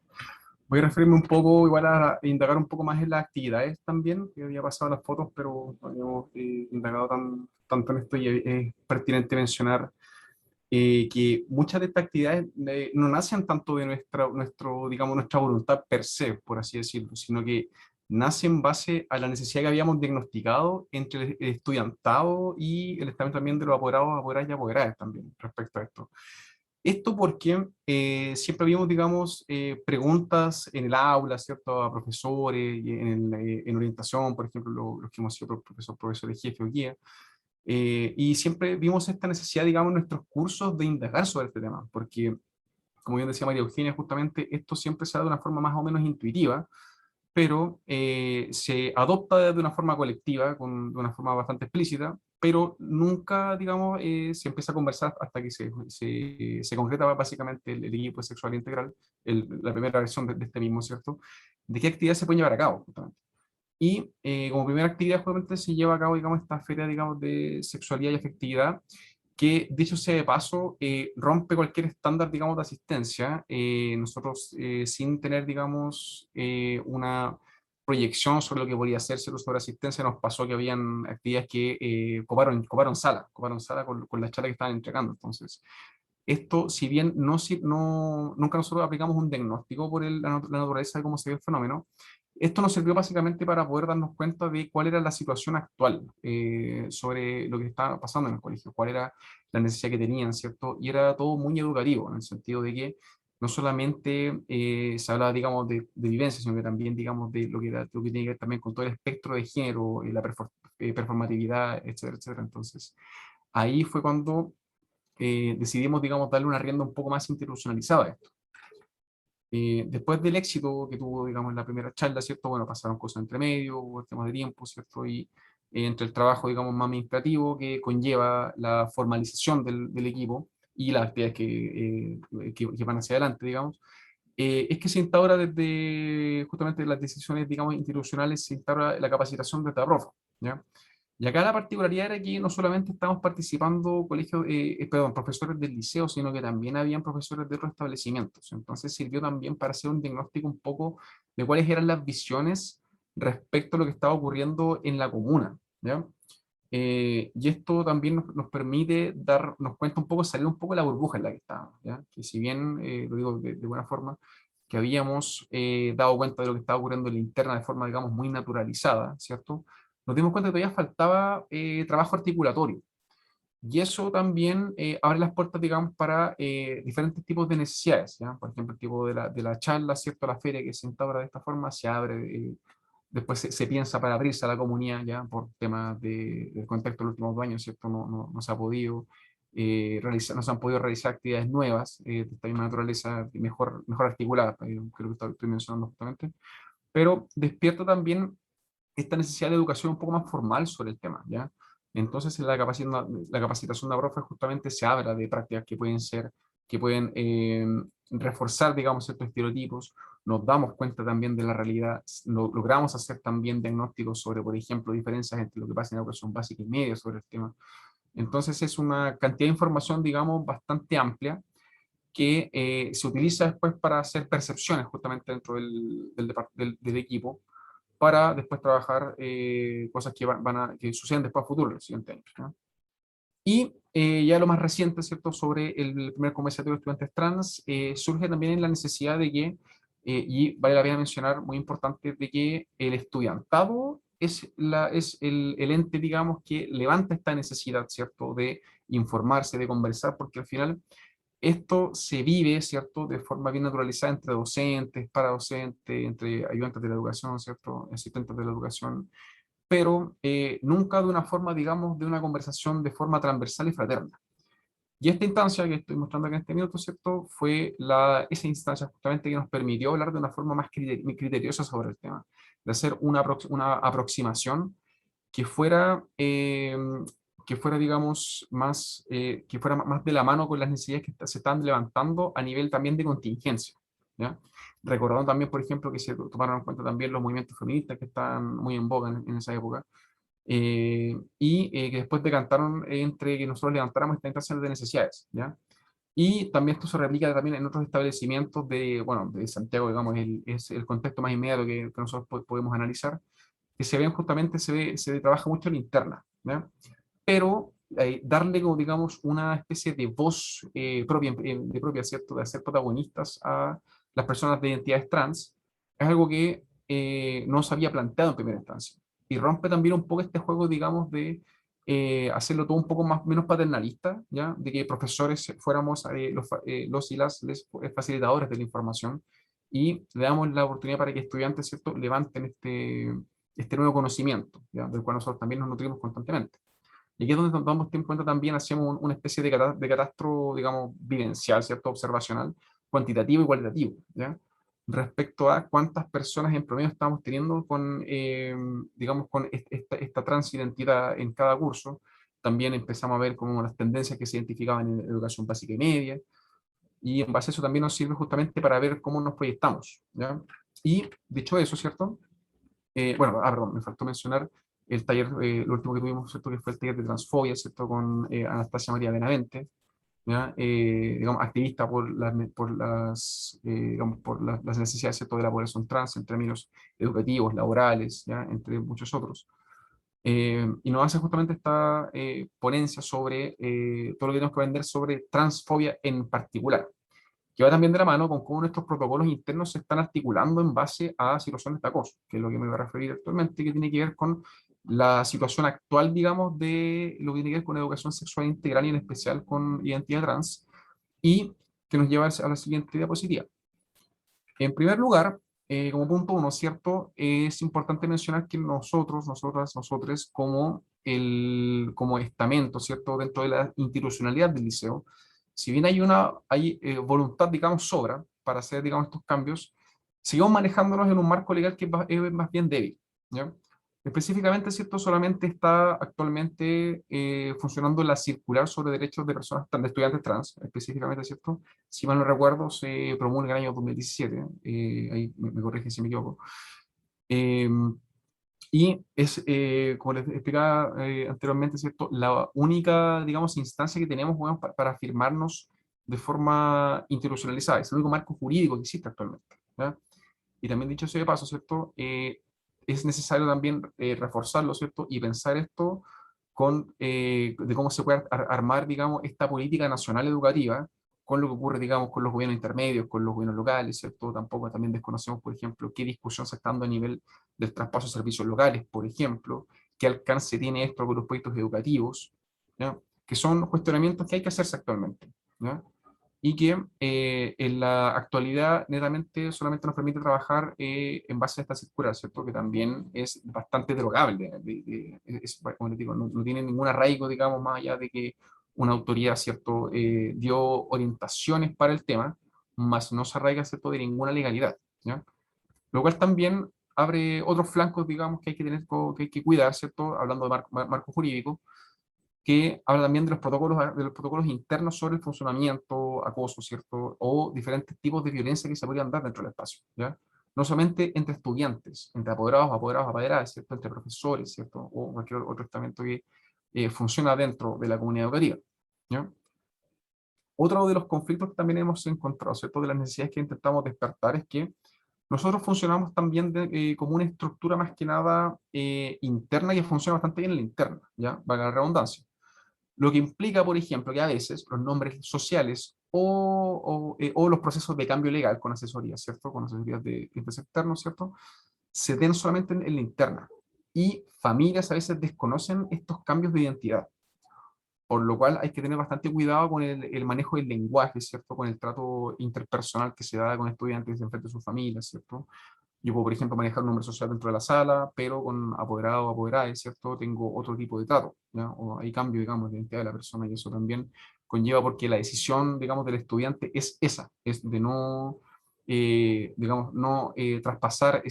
Voy a referirme un poco, igual a indagar un poco más en las actividades también, que había pasado las fotos, pero no habíamos indagado tanto en esto, y es pertinente mencionar que muchas de estas actividades no nacen tanto de digamos, nuestra voluntad per se, por así decirlo, sino que nace en base a la necesidad que habíamos diagnosticado entre el estudiantado y el estamento también de los apoderados, apoderadas y apoderadas también respecto a esto. Esto porque siempre vimos, digamos, preguntas en el aula, ¿cierto?, a profesores, y en orientación, por ejemplo, los que hemos sido profesores jefe o guía, y siempre vimos esta necesidad, digamos, en nuestros cursos de indagar sobre este tema, porque, como bien decía María Eugenia, justamente esto siempre se da de una forma más o menos intuitiva, pero se adopta de una forma colectiva, de una forma bastante explícita, pero nunca, digamos, se empieza a conversar hasta que se concreta básicamente el equipo de sexualidad integral, la primera versión de este mismo, ¿cierto? De qué actividades se pueden llevar a cabo, justamente. Y como primera actividad, justamente se lleva a cabo, digamos, esta feria, digamos, de sexualidad y afectividad, que, dicho sea de paso, rompe cualquier estándar, digamos, de asistencia. Nosotros, sin tener, digamos, una proyección sobre lo que podría hacerse el uso de la asistencia, nos pasó que habían actividades que coparon sala con la charla que estaban entregando. Entonces, esto, si bien nunca nosotros aplicamos un diagnóstico por la naturaleza de cómo se ve el fenómeno, esto nos sirvió básicamente para poder darnos cuenta de cuál era la situación actual sobre lo que estaba pasando en el colegio, cuál era la necesidad que tenían, ¿cierto? Y era todo muy educativo, en el sentido de que no solamente se hablaba, digamos, de vivencia, sino que también, digamos, de lo que tiene que ver también con todo el espectro de género, la performatividad, etcétera, etcétera. Entonces, ahí fue cuando decidimos, digamos, darle una rienda un poco más institucionalizada a esto. Después del éxito que tuvo, digamos, en la primera charla, ¿cierto? Bueno, pasaron cosas entre medio, hubo temas de tiempo, ¿cierto? Y entre el trabajo, digamos, más administrativo que conlleva la formalización del equipo y las actividades que van hacia adelante, digamos, es que se instaura desde justamente las decisiones, digamos, institucionales, se instaura la capacitación de esta profe, ¿ya? Y acá la particularidad era que no solamente estábamos participando profesores del liceo, sino que también habían profesores de otros establecimientos. Entonces sirvió también para hacer un diagnóstico un poco de cuáles eran las visiones respecto a lo que estaba ocurriendo en la comuna, ¿ya? Y esto también nos permite nos cuenta un poco, salir un poco de la burbuja en la que estábamos, ¿ya? Que si bien, lo digo de buena forma, que habíamos dado cuenta de lo que estaba ocurriendo en la interna de forma, digamos, muy naturalizada, ¿cierto? Nos dimos cuenta que todavía faltaba trabajo articulatorio. Y eso también abre las puertas, digamos, para diferentes tipos de necesidades, ¿ya? Por ejemplo, el tipo de la charla, ¿cierto? La feria que se instaura de esta forma, se abre, después se piensa para abrirse a la comunidad, ¿ya? Por temas del contexto de los últimos 2 años, ¿cierto? No se ha podido no se han podido realizar actividades nuevas de esta misma naturaleza, mejor articuladas, creo que estoy mencionando justamente, pero despierta también esta necesidad de educación un poco más formal sobre el tema, ¿ya? Entonces, la capacitación de profe justamente se habla de prácticas que pueden reforzar, digamos, ciertos estereotipos. Nos damos cuenta también de la realidad, logramos hacer también diagnósticos sobre, por ejemplo, diferencias entre lo que pasa en la educación básica y media sobre el tema. Entonces, es una cantidad de información, digamos, bastante amplia que se utiliza después para hacer percepciones justamente dentro del equipo, para después trabajar cosas que suceden después a futuro, en los siguientes años, ¿no? Y ya lo más reciente, ¿cierto?, sobre el primer conversatorio de estudiantes trans, surge también en la necesidad de que, y vale la pena mencionar, muy importante, de que el estudiantado es el ente, digamos, que levanta esta necesidad, ¿cierto?, de informarse, de conversar, porque al final esto se vive, ¿cierto?, de forma bien naturalizada entre docentes, para docentes, entre ayudantes de la educación, ¿cierto?, asistentes de la educación, pero nunca de una forma, digamos, de una conversación de forma transversal y fraterna. Y esta instancia que estoy mostrando aquí en este minuto, ¿cierto?, fue esa instancia justamente que nos permitió hablar de una forma más criteriosa sobre el tema, de hacer una aproximación que fuera, digamos, que fuera más de la mano con las necesidades que se están levantando a nivel también de contingencia, ¿ya? Recordando también, por ejemplo, que se tomaron en cuenta también los movimientos feministas que estaban muy en boga en esa época, que después decantaron entre que nosotros levantáramos esta instancia de necesidades, ¿ya? Y también esto se replica también en otros establecimientos bueno, de Santiago, digamos, es el contexto más inmediato que nosotros podemos analizar, que se ven justamente, se trabaja mucho en la interna, ¿ya? Pero darle, como digamos, una especie de voz propia, ¿cierto?, de hacer protagonistas a las personas de identidades trans, es algo que no se había planteado en primera instancia. Y rompe también un poco este juego, digamos, de hacerlo todo un poco menos paternalista, ¿ya? De que profesores fuéramos los y las facilitadores de la información y le damos la oportunidad para que estudiantes, ¿cierto?, levanten este nuevo conocimiento, ¿ya?, del cual nosotros también nos nutrimos constantemente. Y aquí es donde nos damos cuenta también, hacemos una especie de catastro, digamos, vivencial, ¿cierto?, observacional, cuantitativo y cualitativo, ¿ya?, respecto a cuántas personas en promedio estamos teniendo con, digamos, con esta transidentidad en cada curso, también empezamos a ver como las tendencias que se identificaban en educación básica y media, y en base a eso también nos sirve justamente para ver cómo nos proyectamos, ¿ya? Y dicho eso, ¿cierto? Bueno, perdón, me faltó mencionar el taller, lo último que tuvimos, ¿cierto? Que fue el taller de transfobia, ¿cierto? Con Anastasia María Benavente, ¿ya? Digamos, activista digamos, por las necesidades, ¿cierto? De la población trans en términos educativos, laborales, ¿ya? Entre muchos otros. Y nos hace justamente esta ponencia sobre todo lo que tenemos que aprender sobre transfobia en particular, que va también de la mano con cómo nuestros protocolos internos se están articulando en base a situaciones de acoso, que es lo que me voy a referir actualmente, que tiene que ver con la situación actual, digamos, de lo que tiene que ver con educación sexual integral y en especial con identidad trans, y que nos lleva a la siguiente diapositiva. En primer lugar, como punto uno, ¿cierto? Es importante mencionar que nosotros, nosotras, nosotres, como estamento, ¿cierto? Dentro de la institucionalidad del liceo, si bien hay voluntad, digamos, sobra para hacer, digamos, estos cambios, sigamos manejándonos en un marco legal que es más bien débil, ¿ya? Específicamente, ¿cierto? Solamente está actualmente funcionando la circular sobre derechos de personas, de estudiantes trans, específicamente, ¿cierto? Si mal no recuerdo, se promulga en el año 2017, ahí me corrigen si me equivoco. Eh, y es, como les explicaba anteriormente, ¿cierto? La única, digamos, instancia que tenemos, bueno, para firmarnos de forma institucionalizada. Es el único marco jurídico que existe actualmente, ¿ya? Y también dicho eso de paso, ¿cierto? Es necesario también reforzarlo, ¿cierto? Y pensar esto de cómo se puede armar, digamos, esta política nacional educativa con lo que ocurre, digamos, con los gobiernos intermedios, con los gobiernos locales, ¿cierto? Tampoco también desconocemos, por ejemplo, qué discusión se está dando a nivel del traspaso de servicios locales, por ejemplo, qué alcance tiene esto con los proyectos educativos, ¿ya? Que son cuestionamientos que hay que hacerse actualmente, ¿ya? Y que en la actualidad netamente solamente nos permite trabajar en base a esta circular, ¿cierto? Que también es bastante derogable, como les digo, no tiene ningún arraigo, digamos, más allá de que una autoridad, ¿cierto? Dio orientaciones para el tema, más no se arraiga, ¿cierto? De ninguna legalidad, ¿ya? Lo cual también abre otros flancos, digamos, que hay que tener, que hay que cuidar, ¿cierto? Hablando de marco jurídico, que habla también de los protocolos internos sobre el funcionamiento, acoso, ¿cierto? O diferentes tipos de violencia que se podrían dar dentro del espacio, ¿ya? No solamente entre estudiantes, entre apoderados, apoderadas, ¿cierto? Entre profesores, ¿cierto? O cualquier otro estamento que funciona dentro de la comunidad educativa, ¿ya? Otro de los conflictos que también hemos encontrado, ¿cierto? De las necesidades que intentamos despertar es que nosotros funcionamos también como una estructura más que nada interna que funciona bastante bien en la interna, ¿ya? Valga la redundancia. Lo que implica, por ejemplo, que a veces los nombres sociales o los procesos de cambio legal con asesorías, ¿cierto? Con asesorías de clientes externos, ¿cierto? Se den solamente en la interna. Y familias a veces desconocen estos cambios de identidad. Por lo cual hay que tener bastante cuidado con el manejo del lenguaje, ¿cierto? Con el trato interpersonal que se da con estudiantes en frente a sus familias, ¿cierto? Yo puedo, por ejemplo, manejar un nombre social dentro de la sala, pero con apoderado o apoderadas, ¿cierto? Tengo otro tipo de trato, ¿ya? O hay cambio, digamos, de identidad de la persona y eso también conlleva porque la decisión, digamos, del estudiante es esa, es de no, digamos, no traspasar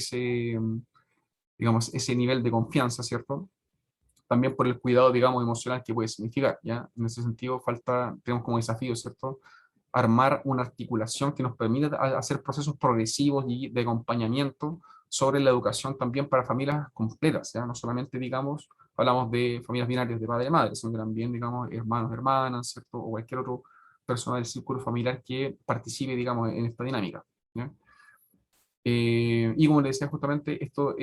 digamos, ese nivel de confianza, ¿cierto? También por el cuidado, digamos, emocional que puede significar, ¿ya? En ese sentido, tenemos como desafío, ¿cierto? Armar una articulación que nos permita hacer procesos progresivos y de acompañamiento sobre la educación también para familias completas, ¿ya? No solamente, digamos, hablamos de familias binarias de padre y madre, sino que también, digamos, hermanos, hermanas, ¿cierto? O cualquier otra persona del círculo familiar que participe, digamos, en esta dinámica, ¿ya? Y como le decía justamente, esto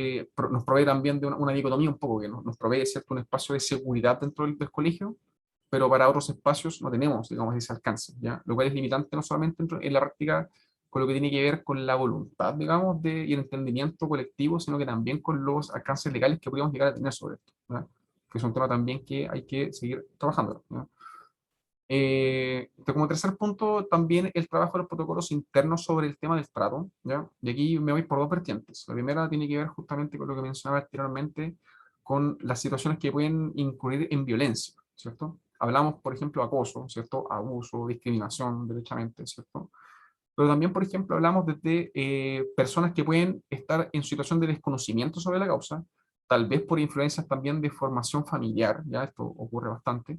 nos provee también de una dicotomía un poco, que nos provee, ¿cierto? Un espacio de seguridad dentro del colegio, pero para otros espacios no tenemos, digamos, ese alcance, ¿ya? Lo cual es limitante no solamente en la práctica con lo que tiene que ver con la voluntad, digamos, y el entendimiento colectivo, sino que también con los alcances legales que podríamos llegar a tener sobre esto, ¿ya? Que es un tema también que hay que seguir trabajando, ¿ya? Como tercer punto, también el trabajo de los protocolos internos sobre el tema del trato, ¿ya? Y aquí me voy por dos vertientes. La primera tiene que ver justamente con lo que mencionaba anteriormente, con las situaciones que pueden incurrir en violencia, ¿cierto? Hablamos, por ejemplo, acoso, ¿cierto? Abuso, discriminación, derechamente, ¿cierto? Pero también, por ejemplo, hablamos desde personas que pueden estar en situación de desconocimiento sobre la causa, tal vez por influencias también de formación familiar, ya esto ocurre bastante,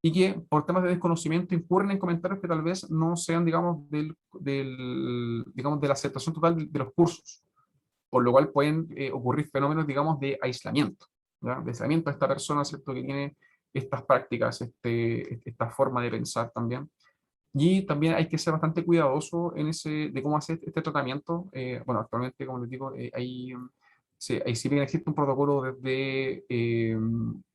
y que por temas de desconocimiento incurren en comentarios que tal vez no sean, digamos, digamos, de la aceptación total de los cursos, por lo cual pueden ocurrir fenómenos, digamos, de aislamiento, ¿ya? De aislamiento de esta persona, ¿cierto?, que tiene estas prácticas, esta forma de pensar también. Y también hay que ser bastante cuidadoso de cómo hacer este tratamiento. Bueno, actualmente, como les digo, si bien existe un protocolo desde el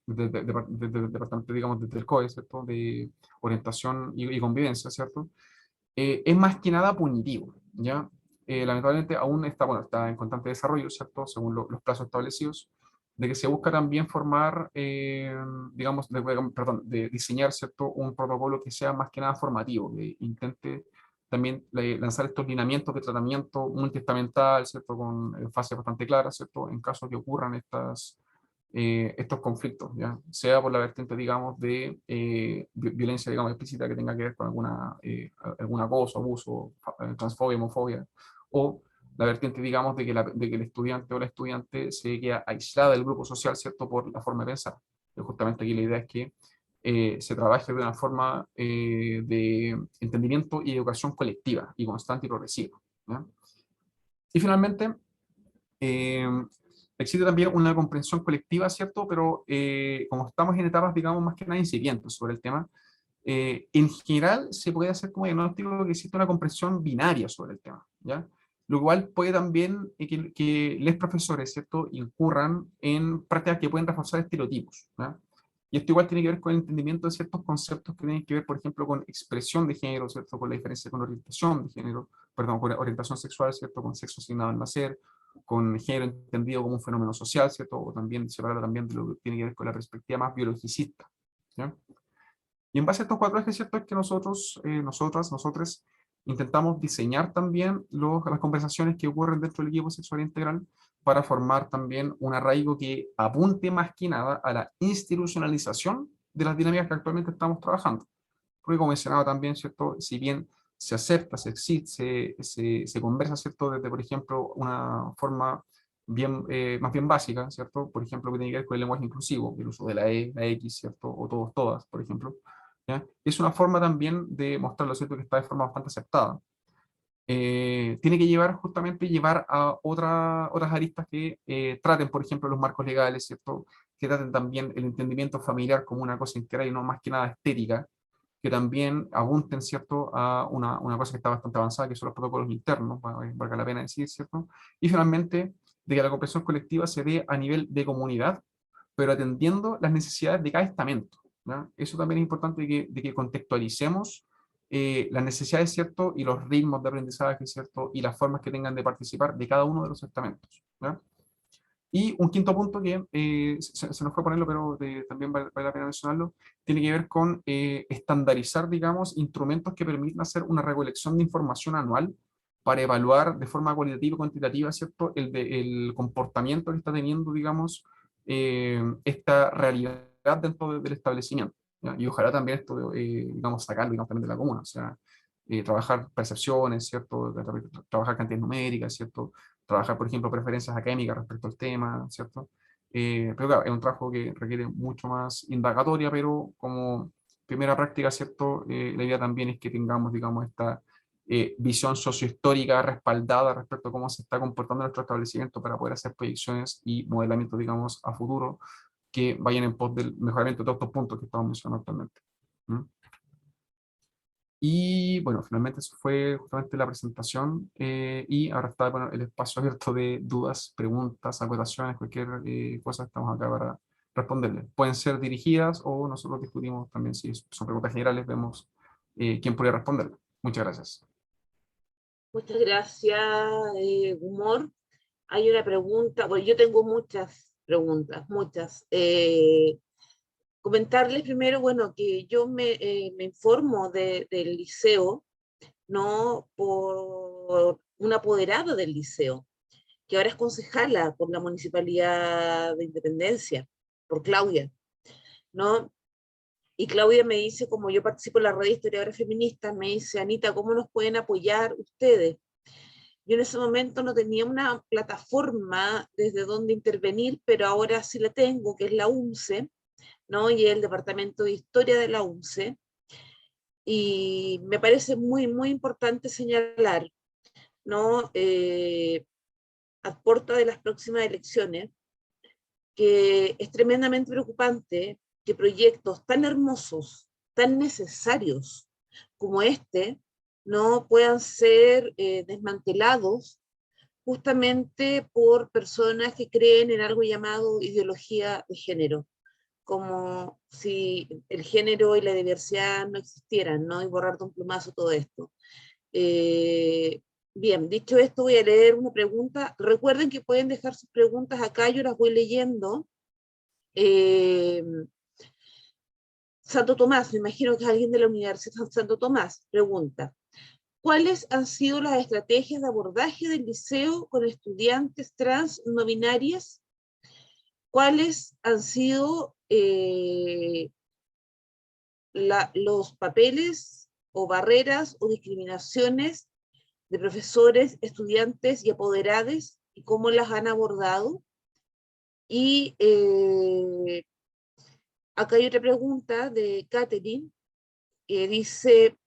departamento, digamos, desde el COE, ¿cierto?, de orientación y convivencia, ¿cierto? Es más que nada punitivo, ¿ya? Lamentablemente aún está, bueno, está en constante desarrollo, ¿cierto?, según los plazos establecidos, de que se busca también formar, digamos, perdón, de diseñar, ¿cierto?, un protocolo que sea más que nada formativo, que intente también lanzar estos lineamientos de tratamiento multiestamental, ¿cierto?, con fases bastante claras, ¿cierto?, en caso que ocurran estos conflictos, ¿ya? Sea por la vertiente, digamos, de violencia, digamos, explícita que tenga que ver con algún acoso, abuso, transfobia, homofobia, o la vertiente, digamos, de que el estudiante o la estudiante se queda aislada del grupo social, ¿cierto?, por la forma de pensar. Y justamente aquí la idea es que se trabaje de una forma de entendimiento y educación colectiva y constante y progresiva, ¿ya? Y finalmente, eh, existe también una comprensión colectiva, ¿cierto? Pero como estamos en etapas, digamos, más que nada incipientes sobre el tema, en general se puede hacer como diagnóstico que existe una comprensión binaria sobre el tema, ¿ya? Lo cual puede también que los profesores, ¿cierto?, incurran en prácticas que pueden reforzar estereotipos, ¿ya? Y esto igual tiene que ver con el entendimiento de ciertos conceptos que tienen que ver, por ejemplo, con expresión de género, ¿cierto?, con la diferencia con orientación de género, perdón, con orientación sexual, ¿cierto?, con sexo asignado al nacer, con género entendido como un fenómeno social, ¿cierto?, o también separado también de lo que tiene que ver con la perspectiva más biologicista, ¿ya? Y en base a estos cuatro ejes, ¿cierto?, es que nosotros intentamos diseñar también las conversaciones que ocurren dentro del equipo de sexualidad integral para formar también un arraigo que apunte más que nada a la institucionalización de las dinámicas que actualmente estamos trabajando. Porque como mencionaba también, ¿cierto?, si bien se acepta, se existe, se conversa, ¿cierto?, desde, por ejemplo, una forma más bien básica, ¿cierto?, por ejemplo, que tiene que ver con el lenguaje inclusivo, el uso de la E, la X, ¿cierto?, o todos, todas, por ejemplo, ¿ya? Es una forma también de mostrarlo, ¿cierto?, que está de forma bastante aceptada. Tiene que llevar a otras aristas que traten, por ejemplo, los marcos legales, ¿cierto?, que traten también el entendimiento familiar como una cosa integral y no más que nada estética, que también apunten, ¿cierto?, a una cosa que está bastante avanzada, que son los protocolos internos, valga la pena decir, ¿cierto? Y finalmente, de que la comprensión colectiva se dé a nivel de comunidad, pero atendiendo las necesidades de cada estamento, ¿ya? Eso también es importante de que contextualicemos las necesidades, ¿cierto?, y los ritmos de aprendizaje, ¿cierto?, y las formas que tengan de participar de cada uno de los estamentos, ¿ya? Y un quinto punto que se nos fue a ponerlo, pero también vale la pena mencionarlo, tiene que ver con estandarizar, digamos, instrumentos que permitan hacer una recolección de información anual para evaluar de forma cualitativa y cuantitativa, ¿cierto?, el comportamiento que está teniendo, digamos, esta realidad dentro del establecimiento, ¿ya? Y ojalá también esto, digamos, sacarlo, digamos, también de la comuna, o sea, trabajar percepciones, ¿cierto?, trabajar cantidades numéricas, ¿cierto?, trabajar, por ejemplo, preferencias académicas respecto al tema, ¿cierto? Pero claro, es un trabajo que requiere mucho más indagatoria, pero como primera práctica, ¿cierto? La idea también es que tengamos, digamos, esta visión sociohistórica respaldada respecto a cómo se está comportando nuestro establecimiento para poder hacer proyecciones y modelamientos, digamos, a futuro que vayan en pos del mejoramiento de todos estos puntos que estamos mencionando actualmente. ¿Mm? Y bueno, finalmente eso fue justamente la presentación y ahora está, bueno, el espacio abierto de dudas, preguntas, acotaciones, cualquier cosa, estamos acá para responderles. Pueden ser dirigidas o nosotros discutimos también si son preguntas generales, vemos quién puede responderlas. Muchas gracias. Muchas gracias, Humor. Hay una pregunta, bueno, yo tengo muchas preguntas, muchas. Comentarles primero, bueno, que yo me informo del liceo, ¿no?, por una apoderada del liceo, que ahora es concejala por la Municipalidad de Independencia, por Claudia, ¿no? Y Claudia me dice, como yo participo en la red de historiadoras feministas, me dice, Anita, ¿cómo nos pueden apoyar ustedes? Yo en ese momento no tenía una plataforma desde donde intervenir, pero ahora sí la tengo, que es la UNCE, ¿no? Y el Departamento de Historia de la UNCE. Y me parece muy, muy importante señalar, ¿no? A puerta de las próximas elecciones, que es tremendamente preocupante que proyectos tan hermosos, tan necesarios como este, no puedan ser desmantelados justamente por personas que creen en algo llamado ideología de género, como si el género y la diversidad no existieran, ¿no? Y borrar de un plumazo todo esto. Bien, dicho esto, voy a leer una pregunta. Recuerden que pueden dejar sus preguntas acá, yo las voy leyendo. Santo Tomás, me imagino que es alguien de la Universidad Santo Tomás, pregunta: ¿cuáles han sido las estrategias de abordaje del liceo con estudiantes trans no binarias? ¿Cuáles han sido los papeles o barreras o discriminaciones de profesores, estudiantes y apoderados y cómo las han abordado? Y acá hay otra pregunta de Catherine, que dice,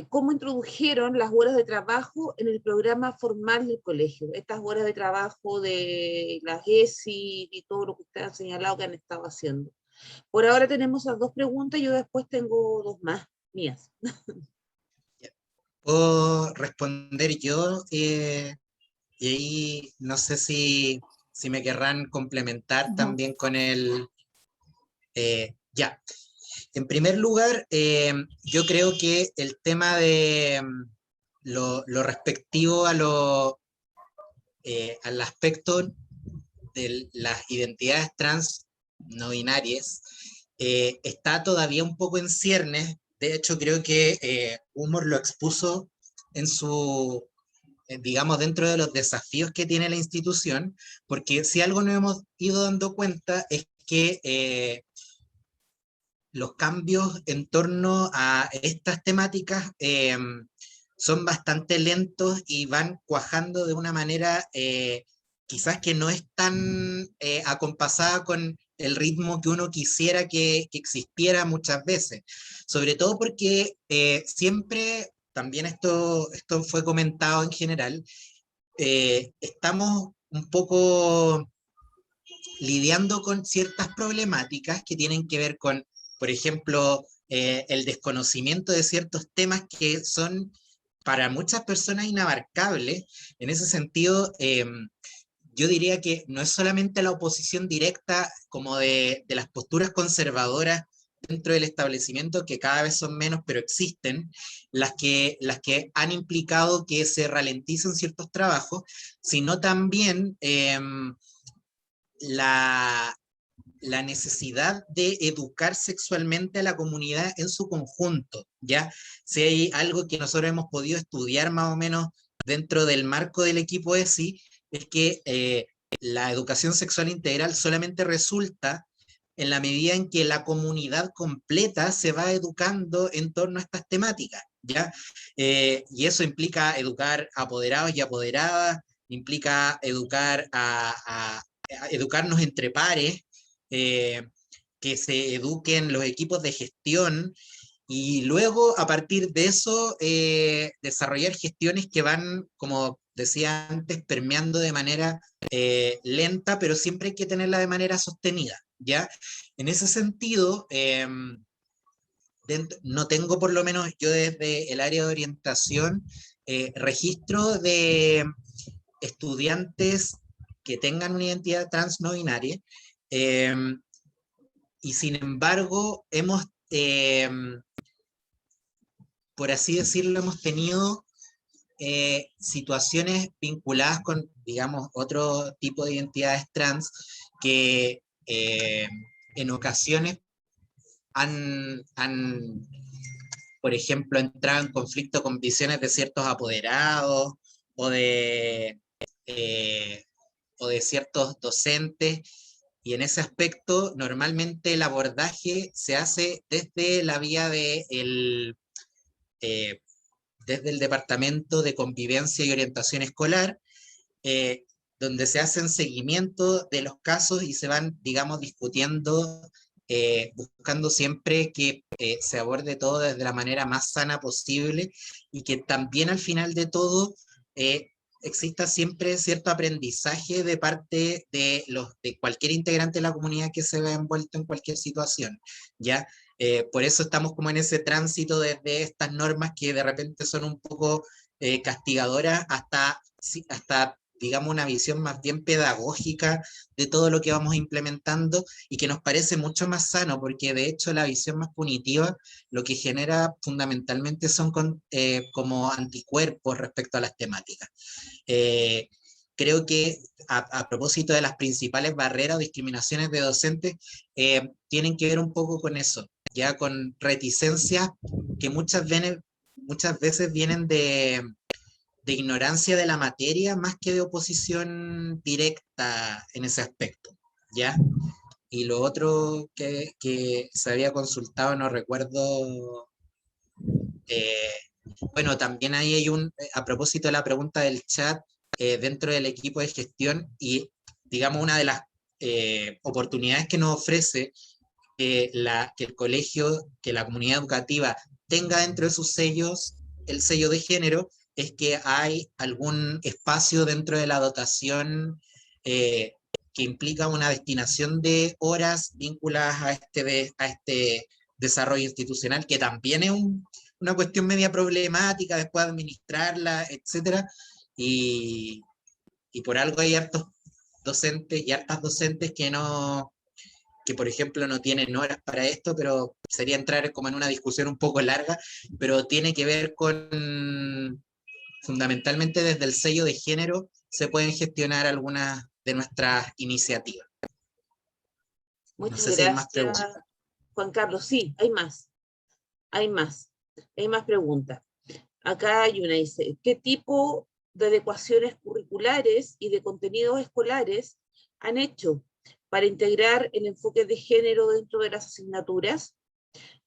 ¿cómo introdujeron las horas de trabajo en el programa formal del colegio? Estas horas de trabajo de las ESI y todo lo que ustedes han señalado que han estado haciendo. Por ahora tenemos esas dos preguntas, yo después tengo dos más mías. Puedo responder yo, y ahí no sé si me querrán complementar también con el... ya. En primer lugar, yo creo que el tema de lo respectivo al aspecto de las identidades trans no binarias está todavía un poco en ciernes. De hecho, creo que Humor lo expuso en su, digamos, dentro de los desafíos que tiene la institución, porque si algo nos hemos ido dando cuenta es que los cambios en torno a estas temáticas son bastante lentos y van cuajando de una manera quizás que no es tan acompasada con el ritmo que uno quisiera que existiera muchas veces. Sobre todo porque siempre, también esto fue comentado en general, estamos un poco lidiando con ciertas problemáticas que tienen que ver con, por ejemplo, el desconocimiento de ciertos temas que son para muchas personas inabarcables. En ese sentido, yo diría que no es solamente la oposición directa como de las posturas conservadoras dentro del establecimiento, que cada vez son menos, pero existen, las que han implicado que se ralenticen ciertos trabajos, sino también la necesidad de educar sexualmente a la comunidad en su conjunto, ¿ya? Si hay algo que nosotros hemos podido estudiar más o menos dentro del marco del equipo ESI, es que la educación sexual integral solamente resulta en la medida en que la comunidad completa se va educando en torno a estas temáticas, ¿ya? Y eso implica educar a apoderados y apoderadas, implica educar a educarnos entre pares, que se eduquen los equipos de gestión y luego a partir de eso desarrollar gestiones que van, como decía antes, permeando de manera lenta, pero siempre hay que tenerla de manera sostenida, ¿ya? En ese sentido, no tengo, por lo menos yo desde el área de orientación, registro de estudiantes que tengan una identidad trans no binaria, y sin embargo hemos, por así decirlo, hemos tenido situaciones vinculadas con, digamos, otro tipo de identidades trans que en ocasiones han, por ejemplo, entrado en conflicto con visiones de ciertos apoderados o de ciertos docentes, y en ese aspecto normalmente el abordaje se hace desde la vía de desde el Departamento de Convivencia y Orientación Escolar, donde se hacen seguimiento de los casos y se van, digamos, discutiendo, buscando siempre que se aborde todo desde la manera más sana posible y que también al final de todo exista siempre cierto aprendizaje de parte de cualquier integrante de la comunidad que se vea envuelto en cualquier situación, ¿ya? Por eso estamos como en ese tránsito desde estas normas que de repente son un poco castigadoras hasta digamos, una visión más bien pedagógica de todo lo que vamos implementando y que nos parece mucho más sano, porque de hecho la visión más punitiva lo que genera fundamentalmente son como anticuerpos respecto a las temáticas. Creo que a propósito de las principales barreras o discriminaciones de docentes, tienen que ver un poco con eso, ya con reticencias que muchas veces vienen de ignorancia de la materia más que de oposición directa en ese aspecto, ¿ya? Y lo otro que se había consultado, no recuerdo, bueno, también ahí hay a propósito de la pregunta del chat, dentro del equipo de gestión y, digamos, una de las oportunidades que nos ofrece que el colegio, que la comunidad educativa tenga dentro de sus sellos el sello de género, es que hay algún espacio dentro de la dotación que implica una destinación de horas vinculadas a este desarrollo institucional, que también es una cuestión media problemática después de administrarla, etcétera, y por algo hay hartos docentes y hartas docentes que por ejemplo no tienen horas para esto, pero sería entrar como en una discusión un poco larga, pero tiene que ver con, fundamentalmente desde el sello de género, se pueden gestionar algunas de nuestras iniciativas. No Muchas sé si hay más gracias, preguntas. Juan Carlos. Sí, hay más preguntas. Acá hay una, dice, ¿qué tipo de adecuaciones curriculares y de contenidos escolares han hecho para integrar el enfoque de género dentro de las asignaturas?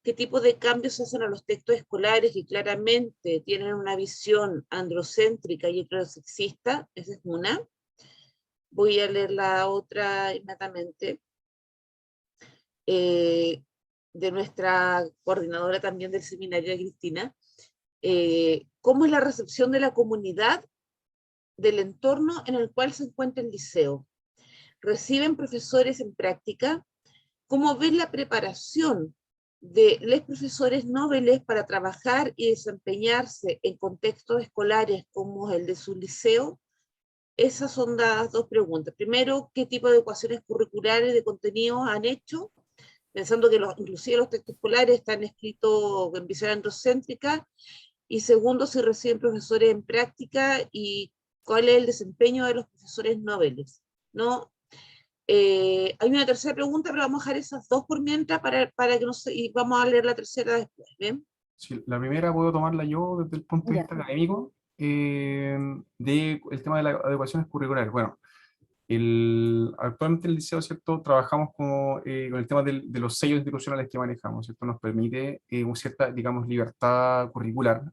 ¿Qué tipo de cambios se hacen a los textos escolares que claramente tienen una visión androcéntrica y heterosexista? Esa es una. Voy a leer la otra inmediatamente. De nuestra coordinadora también del seminario, Cristina. ¿Cómo es la recepción de la comunidad del entorno en el cual se encuentra el liceo? ¿Reciben profesores en práctica? ¿Cómo ven la preparación de los profesores noveles para trabajar y desempeñarse en contextos escolares como el de su liceo? Esas son las dos preguntas. Primero, ¿qué tipo de ecuaciones curriculares de contenidos han hecho? Pensando que inclusive los textos escolares están escritos en visión androcéntrica. Y segundo, si reciben profesores en práctica y cuál es el desempeño de los profesores noveles, ¿no? Hay una tercera pregunta, pero vamos a dejar esas dos por mientras para que no se, y vamos a leer la tercera después, ¿bien? Sí, la primera puedo tomarla yo desde el punto de Ya. vista académico, del tema de las adecuaciones curriculares. Bueno, actualmente en el liceo, ¿cierto? Trabajamos con el tema de los sellos institucionales que manejamos, ¿cierto? Nos permite una cierta, digamos, libertad curricular.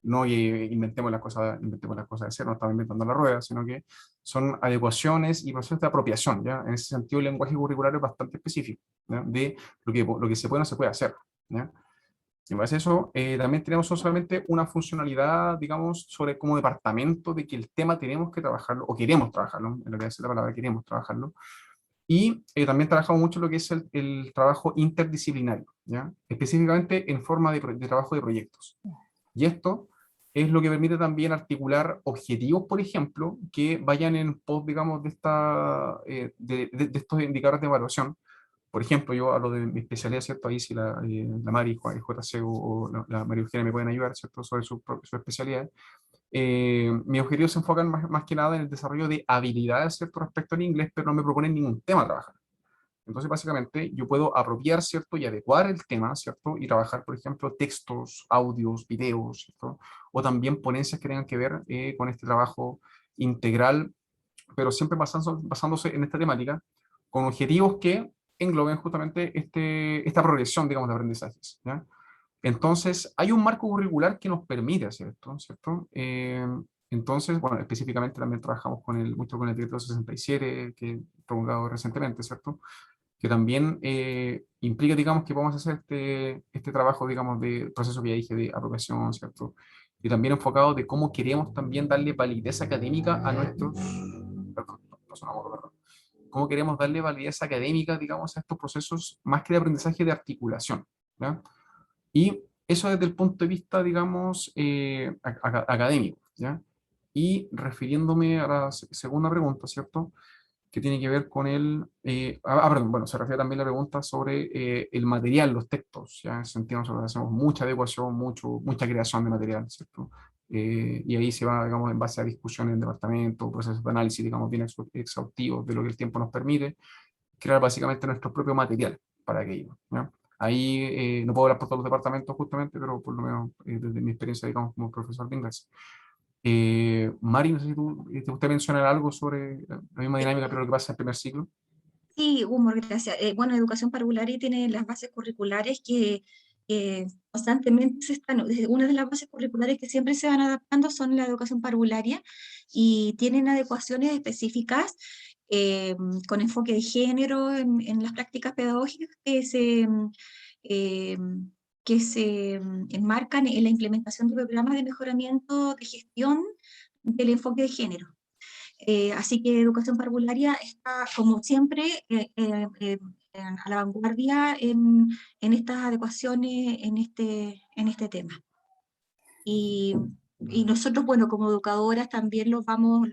No inventemos las cosas de cero, no estamos inventando la rueda, sino que son adecuaciones y procesos de apropiación, ¿ya? En ese sentido, el lenguaje curricular es bastante específico, ¿ya? De lo que se puede o no se puede hacer, ¿ya? En base a eso, también tenemos no solamente una funcionalidad, digamos, sobre como departamento de que el tema tenemos que trabajarlo, o queremos trabajarlo, en realidad es la palabra, queremos trabajarlo, y también trabajamos mucho lo que es el trabajo interdisciplinario, ¿ya? Específicamente en forma de trabajo de proyectos. Y esto es lo que permite también articular objetivos, por ejemplo, que vayan en pos, digamos, de estos indicadores de evaluación. Por ejemplo, yo hablo de mi especialidad, ¿cierto? Ahí si la Mari, el JC o la María Eugenia me pueden ayudar, ¿cierto? Sobre su especialidad. Mis objetivos se enfocan más que nada en el desarrollo de habilidades, ¿cierto? Respecto al inglés, pero no me proponen ningún tema a trabajar. Entonces, básicamente, yo puedo apropiar, ¿cierto? Y adecuar el tema, ¿cierto? Y trabajar, por ejemplo, textos, audios, videos, ¿cierto? O también ponencias que tengan que ver con este trabajo integral, pero siempre basándose en esta temática, con objetivos que engloben justamente esta progresión, digamos, de aprendizajes, ¿ya? Entonces, hay un marco curricular que nos permite hacer esto, ¿cierto? Entonces, bueno, específicamente también trabajamos mucho con el decreto 67, que promulgado recientemente, ¿cierto? Que también implica, digamos, que vamos a hacer este trabajo, digamos, de proceso que ya dije de apropiación, ¿cierto? Y también enfocado de cómo queremos también darle validez académica a nuestros... Perdón, no sonamos, perdón. Cómo queremos darle validez académica, digamos, a estos procesos, más que de aprendizaje de articulación, ¿ya? Y eso desde el punto de vista, digamos, académico, ¿ya? Y refiriéndome a la segunda pregunta, ¿cierto? Que tiene que ver con perdón, bueno, se refiere también a la pregunta sobre el material, los textos, ¿ya? En ese sentido nosotros hacemos mucha adecuación, mucha creación de material, ¿cierto? Y ahí se va, digamos, en base a discusiones en departamento, procesos de análisis, digamos, bien exhaustivos de lo que el tiempo nos permite, crear básicamente nuestro propio material para aquello, ¿ya? Ahí no puedo hablar por todos los departamentos justamente, pero por lo menos desde mi experiencia, digamos, como profesor de inglés. Mari, no sé si te gustaría mencionar algo sobre la misma dinámica, pero lo que pasa en el primer ciclo. Sí, Humor, gracias. Bueno, Educación Parvularia tiene las bases curriculares que constantemente una de las bases curriculares que siempre se van adaptando son la educación parvularia y tienen adecuaciones específicas con enfoque de género en las prácticas pedagógicas eh, que se enmarcan en la implementación de programas de mejoramiento de gestión del enfoque de género. Así que Educación Parvularia está, como siempre, a la vanguardia en estas adecuaciones en este tema. Y nosotros, bueno, como educadoras también los adecuamos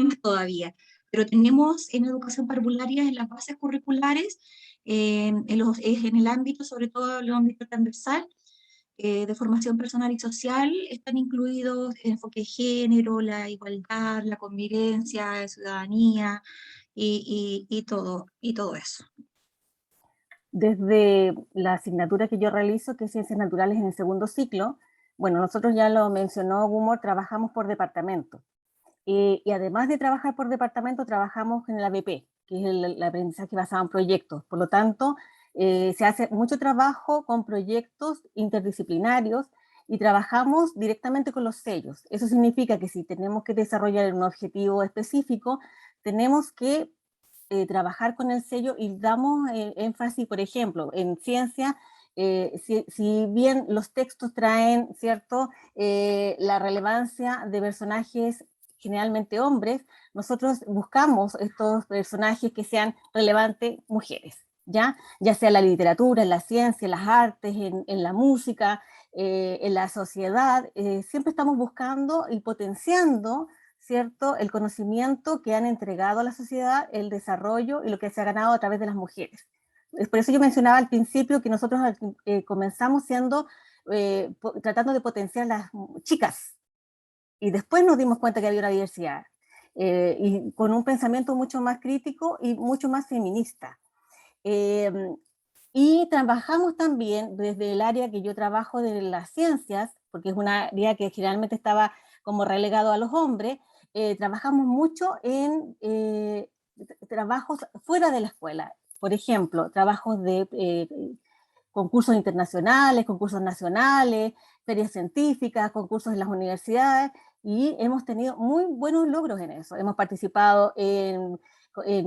más todavía. Pero tenemos en Educación Parvularia, en las bases curriculares, en el ámbito, sobre todo en el ámbito transversal, de formación personal y social, están incluidos el enfoque de género, la igualdad, la convivencia, la ciudadanía y todo eso. Desde la asignatura que yo realizo, que es Ciencias Naturales en el segundo ciclo, bueno, nosotros ya lo mencionó Gumor, trabajamos por departamento. Y además de trabajar por departamento, trabajamos en el ABP, que es el aprendizaje basado en proyectos. Por lo tanto, se hace mucho trabajo con proyectos interdisciplinarios y trabajamos directamente con los sellos. Eso significa que si tenemos que desarrollar un objetivo específico, tenemos que trabajar con el sello y damos énfasis, por ejemplo, en ciencia, si bien los textos traen, ¿cierto?, la relevancia de personajes generalmente hombres, nosotros buscamos estos personajes que sean relevantes mujeres, ¿ya? Ya sea en la literatura, en la ciencia, en las artes, en la música, en la sociedad, siempre estamos buscando y potenciando, ¿cierto?, el conocimiento que han entregado a la sociedad, el desarrollo y lo que se ha ganado a través de las mujeres. Es por eso yo mencionaba al principio que nosotros comenzamos tratando de potenciar las chicas, y después nos dimos cuenta que había una diversidad, y con un pensamiento mucho más crítico y mucho más feminista. Y trabajamos también desde el área que yo trabajo de las ciencias, porque es una área que generalmente estaba como relegado a los hombres, trabajamos mucho en trabajos fuera de la escuela. Por ejemplo, trabajos de concursos internacionales, concursos nacionales, ferias científicas, concursos en las universidades, y hemos tenido muy buenos logros en eso. Hemos participado en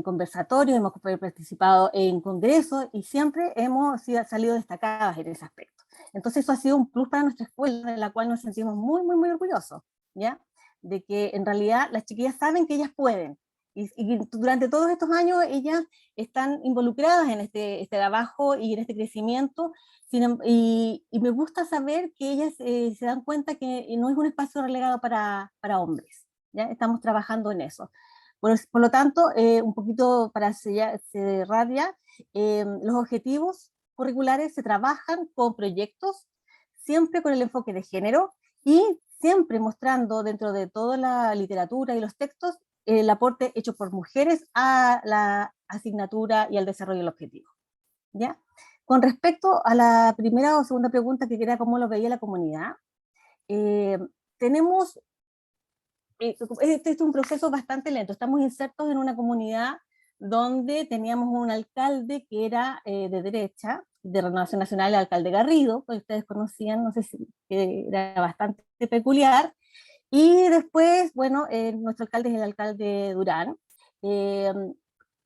conversatorios, hemos participado en congresos y siempre hemos salido destacadas en ese aspecto. Entonces eso ha sido un plus para nuestra escuela, de la cual nos sentimos muy, muy, muy orgullosos, ¿ya? De que en realidad las chiquillas saben que ellas pueden, y durante todos estos años ellas están involucradas en este trabajo y en este crecimiento, y me gusta saber que ellas se dan cuenta que no es un espacio relegado para hombres, ¿ya? Estamos trabajando en eso. Por lo tanto, un poquito para cerrar ya, los objetivos curriculares se trabajan con proyectos, siempre con el enfoque de género, y siempre mostrando dentro de toda la literatura y los textos el aporte hecho por mujeres a la asignatura y al desarrollo del objetivo, ¿ya? Con respecto a la primera o segunda pregunta, que era cómo lo veía la comunidad, tenemos, este es un proceso bastante lento. Estamos insertos en una comunidad donde teníamos un alcalde que era de derecha, de Renovación Nacional, el alcalde Garrido, que ustedes conocían, no sé si que era bastante peculiar. Y después, bueno, nuestro alcalde es el alcalde Durán, eh,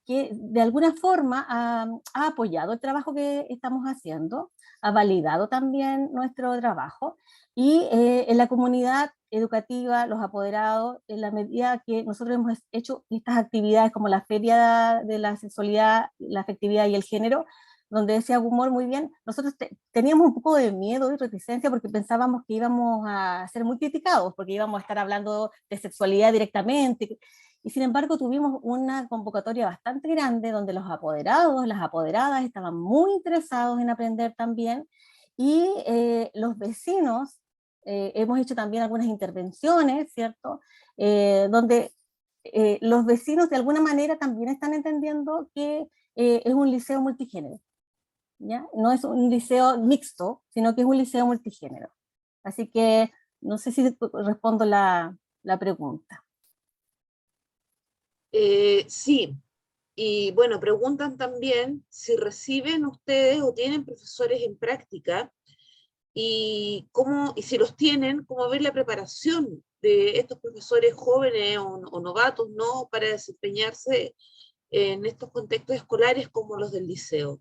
que de alguna forma ha apoyado el trabajo que estamos haciendo, ha validado también nuestro trabajo, y en la comunidad educativa, los apoderados, en la medida que nosotros hemos hecho estas actividades como la Feria de la Sexualidad, la Afectividad y el Género, donde decía Gumor muy bien, nosotros teníamos un poco de miedo y reticencia porque pensábamos que íbamos a ser muy criticados, porque íbamos a estar hablando de sexualidad directamente, y sin embargo tuvimos una convocatoria bastante grande donde los apoderados, las apoderadas estaban muy interesados en aprender también, y los vecinos, hemos hecho también algunas intervenciones, ¿cierto? Donde los vecinos de alguna manera también están entendiendo que es un liceo multigénero, ¿ya? No es un liceo mixto, sino que es un liceo multigénero. Así que no sé si respondo la pregunta. Sí, y bueno, preguntan también si reciben ustedes o tienen profesores en práctica y si los tienen, cómo ver la preparación de estos profesores jóvenes o novatos, ¿no?, para desempeñarse en estos contextos escolares como los del liceo.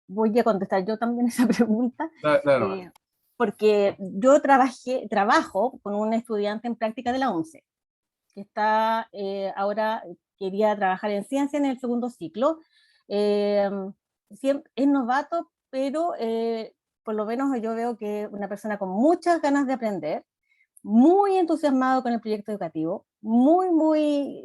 Voy a contestar yo también esa pregunta, Claro. porque yo trabajo con un estudiante en práctica de la ONCE, que está ahora, quería trabajar en ciencia en el segundo ciclo. Es novato, pero por lo menos yo veo que es una persona con muchas ganas de aprender, muy entusiasmado con el proyecto educativo, muy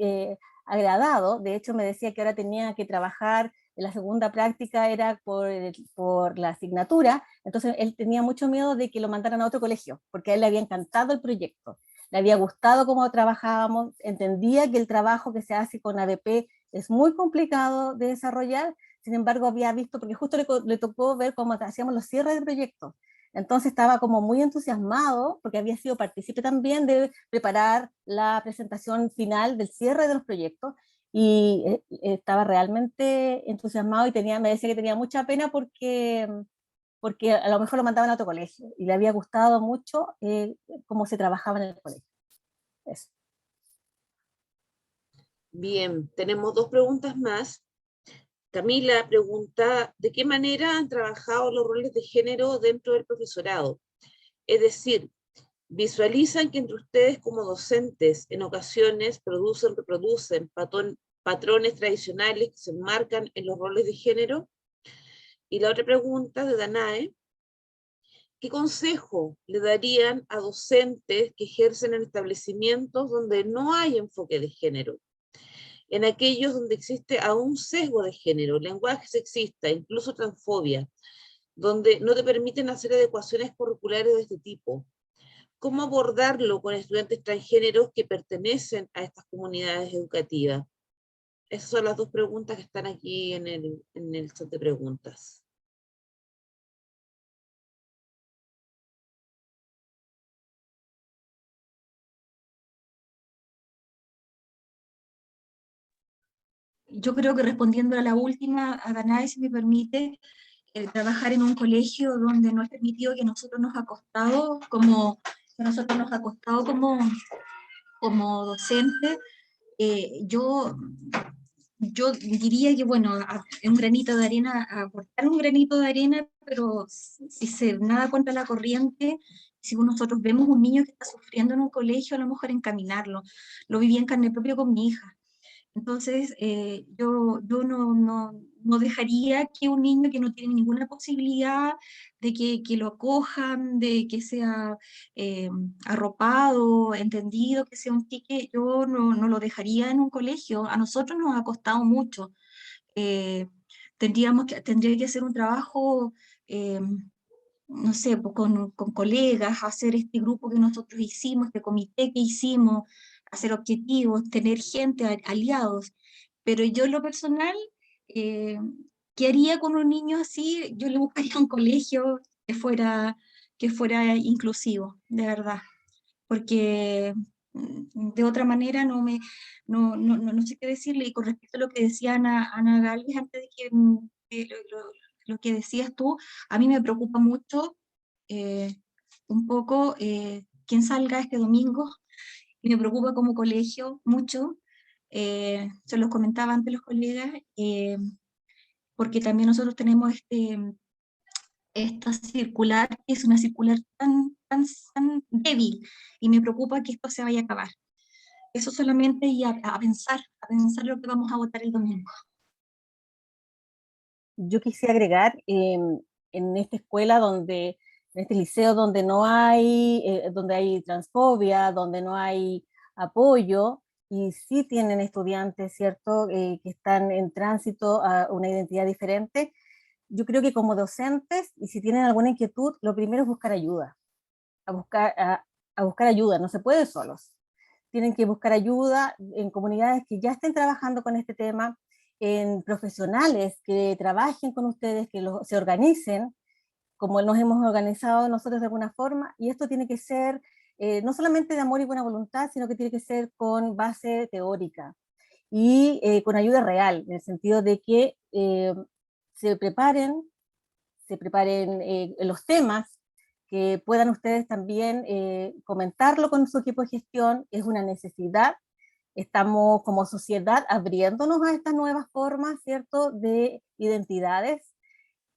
agradado. De hecho, me decía que ahora tenía que trabajar, en la segunda práctica era por la asignatura, entonces él tenía mucho miedo de que lo mandaran a otro colegio, porque a él le había encantado el proyecto, le había gustado cómo trabajábamos, entendía que el trabajo que se hace con ADP es muy complicado de desarrollar, sin embargo había visto, porque justo le tocó ver cómo hacíamos los cierres de proyectos, entonces estaba como muy entusiasmado porque había sido partícipe también de preparar la presentación final del cierre de los proyectos, y estaba realmente entusiasmado y me decía que tenía mucha pena porque a lo mejor lo mandaban a otro colegio y le había gustado mucho cómo se trabajaba en el colegio. Eso. Bien, tenemos dos preguntas más. Camila pregunta, ¿de qué manera han trabajado los roles de género dentro del profesorado? Es decir, ¿visualizan que entre ustedes como docentes en ocasiones reproducen patrones tradicionales que se enmarcan en los roles de género? Y la otra pregunta de Danae, ¿qué consejo le darían a docentes que ejercen en establecimientos donde no hay enfoque de género? En aquellos donde existe aún sesgo de género, lenguaje sexista, incluso transfobia, donde no te permiten hacer adecuaciones curriculares de este tipo. ¿Cómo abordarlo con estudiantes transgéneros que pertenecen a estas comunidades educativas? Esas son las dos preguntas que están aquí en el chat de preguntas. Yo creo que respondiendo a la última, a Danae, si me permite, trabajar en un colegio donde no es permitido, que a nosotros nos ha costado como docentes, yo diría que, bueno, un granito de arena, aportar un granito de arena, pero si nada contra la corriente, si nosotros vemos un niño que está sufriendo en un colegio, a lo mejor encaminarlo. Lo viví en carne propia con mi hija. Entonces, yo no dejaría que un niño que no tiene ninguna posibilidad de que lo acojan, de que sea arropado, entendido, que sea un tique, yo no lo dejaría en un colegio. A nosotros nos ha costado mucho. Tendría que hacer un trabajo, no sé, pues con colegas, hacer este grupo que nosotros hicimos, este comité que hicimos, hacer objetivos, tener gente, aliados. Pero yo en lo personal, eh, ¿qué haría con un niño así? Yo le buscaría un colegio que fuera inclusivo, de verdad. Porque de otra manera no sé qué decirle. Y con respecto a lo que decía Ana Galvez antes de que lo que decías tú, a mí me preocupa mucho un poco quién salga este domingo, y me preocupa como colegio mucho, se los comentaba antes los colegas, porque también nosotros tenemos esta circular, que es una circular tan débil, y me preocupa que esto se vaya a acabar. Eso solamente, y a pensar lo que vamos a votar el domingo. Yo quisiera agregar, en esta escuela en este liceo donde hay transfobia, donde no hay apoyo, y sí tienen estudiantes, ¿cierto?, que están en tránsito a una identidad diferente. Yo creo que como docentes, y si tienen alguna inquietud, lo primero es buscar ayuda, a buscar ayuda, no se puede solos. Tienen que buscar ayuda en comunidades que ya estén trabajando con este tema, en profesionales que trabajen con ustedes, que se organicen, como nos hemos organizado nosotros de alguna forma, y esto tiene que ser no solamente de amor y buena voluntad, sino que tiene que ser con base teórica y con ayuda real, en el sentido de que se preparen los temas, que puedan ustedes también comentarlo con su equipo de gestión. Es una necesidad. Estamos como sociedad abriéndonos a estas nuevas formas, ¿cierto?, de identidades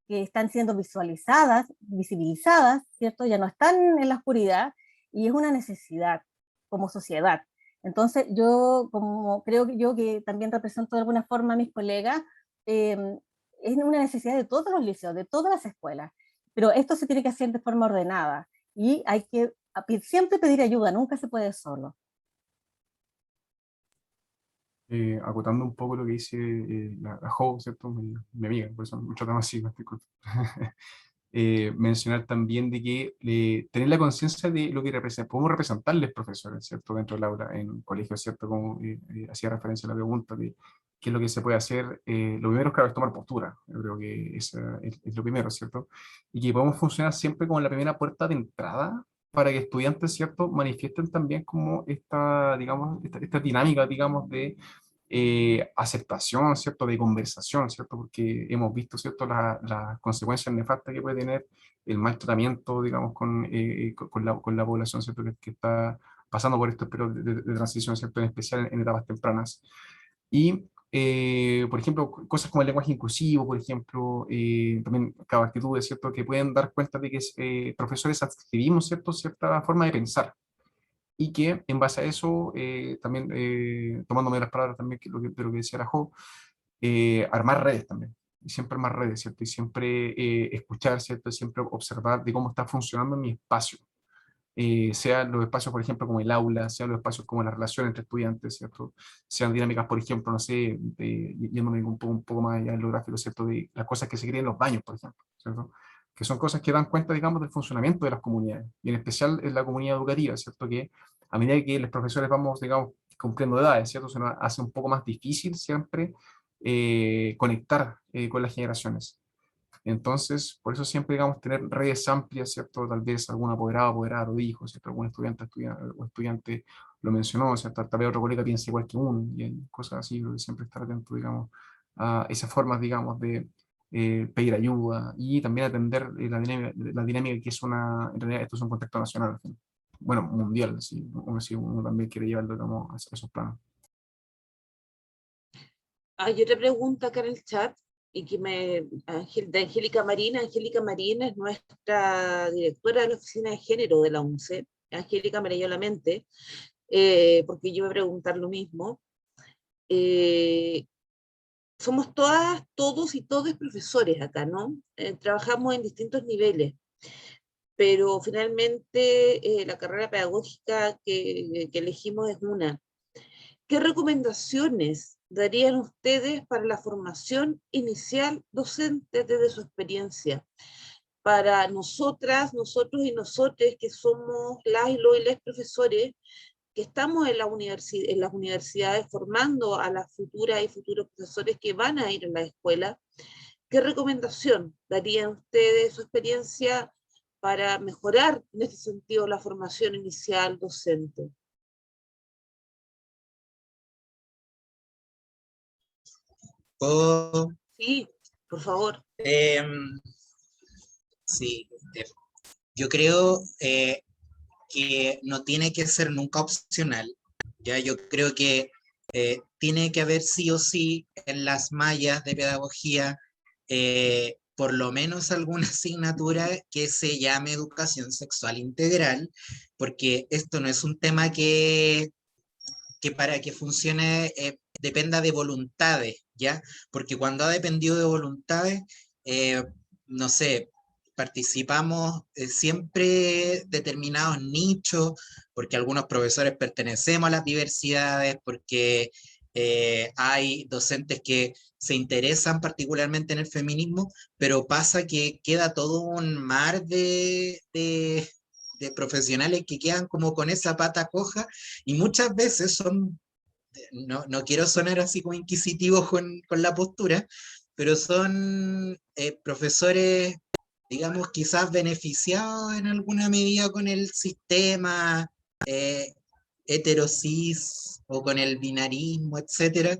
que están siendo visibilizadas, ¿cierto? Ya no están en la oscuridad, y es una necesidad como sociedad. Entonces, creo que yo, que también represento de alguna forma a mis colegas, es una necesidad de todos los liceos, de todas las escuelas, pero esto se tiene que hacer de forma ordenada, y hay que siempre pedir ayuda, nunca se puede solo. Acotando un poco lo que dice la Jo, ¿cierto? Mi amiga, por eso mucho tema así, disculpa. Mencionar también de que tener la conciencia de lo que podemos representarles profesores, ¿cierto? Dentro del aula, en colegios, ¿cierto? Como hacía referencia a la pregunta de qué es lo que se puede hacer. Lo primero, claro, es tomar postura. Yo creo que es lo primero, ¿cierto? Y que podemos funcionar siempre como la primera puerta de entrada para que estudiantes, ¿cierto?, manifiesten también como esta, digamos, esta dinámica, digamos, de aceptación, ¿cierto?, de conversación, ¿cierto?, porque hemos visto, ¿cierto?, las consecuencias nefastas que puede tener el mal tratamiento, digamos, con la población, ¿cierto?, que está pasando por estos periodos de transición, ¿cierto?, en especial en etapas tempranas. Y, por ejemplo, cosas como el lenguaje inclusivo, por ejemplo, también cada actitudes, ¿cierto?, que pueden dar cuenta de que profesores adscribimos, ¿cierto?, cierta forma de pensar, y que en base a eso, también tomándome las palabras también de lo que decía la Jo, armar redes también, y siempre armar redes, ¿cierto? Y siempre escuchar, ¿cierto? Y siempre observar de cómo está funcionando mi espacio. Sean los espacios, por ejemplo, como el aula, sean los espacios como la relación entre estudiantes, ¿cierto? Sean dinámicas, por ejemplo, no sé, yéndome un poco más allá en lo gráfico, ¿cierto? De las cosas que se crían en los baños, por ejemplo, ¿cierto? Que son cosas que dan cuenta, digamos, del funcionamiento de las comunidades, y en especial en la comunidad educativa, ¿cierto? Que a medida que los profesores vamos, digamos, cumpliendo edades, ¿cierto? Se nos hace un poco más difícil siempre conectar con las generaciones. Entonces, por eso siempre, digamos, tener redes amplias, ¿cierto? Tal vez algún apoderado, apoderado dijo, ¿cierto? Algún estudiante lo mencionó, ¿cierto? Tal vez otro colega piense igual que uno, y en cosas así, pero siempre estar atento, digamos, a esas formas, digamos, de pedir ayuda, y también atender la dinámica que es en realidad esto es un contexto nacional, al fin. Bueno, mundial, si uno también quiere llevarlo, digamos, a esos planos. Hay otra pregunta acá en el chat, y que de Angélica Marín. Angélica Marín es nuestra directora de la Oficina de Género de la UNCE. Angélica me leyó la mente, porque yo iba a preguntar lo mismo. Somos todas, todos y todos profesores acá, ¿no? Trabajamos en distintos niveles, pero finalmente la carrera pedagógica que elegimos es una. ¿Qué recomendaciones darían ustedes para la formación inicial docente desde su experiencia? Para nosotras, nosotros y nosotres, que somos las y los y les profesores, que estamos en las universidades formando a las futuras y futuros profesores que van a ir a la escuela, ¿qué recomendación darían ustedes de su experiencia para mejorar en ese sentido la formación inicial docente? ¿Puedo Sí, Por favor. Sí, yo creo que no tiene que ser nunca opcional. Ya, yo creo que tiene que haber sí o sí en las mallas de pedagogía por lo menos alguna asignatura que se llame educación sexual integral, porque esto no es un tema que para que funcione dependa de voluntades, ¿ya? Porque cuando ha dependido de voluntades, no sé, participamos siempre determinados nichos, porque algunos profesores pertenecemos a las diversidades, porque hay docentes que se interesan particularmente en el feminismo, pero pasa que queda todo un mar de profesionales que quedan como con esa pata coja y muchas veces son, no quiero sonar así como inquisitivo con la postura, pero son profesores, digamos, quizás beneficiados en alguna medida con el sistema heterosis o con el binarismo, etcétera.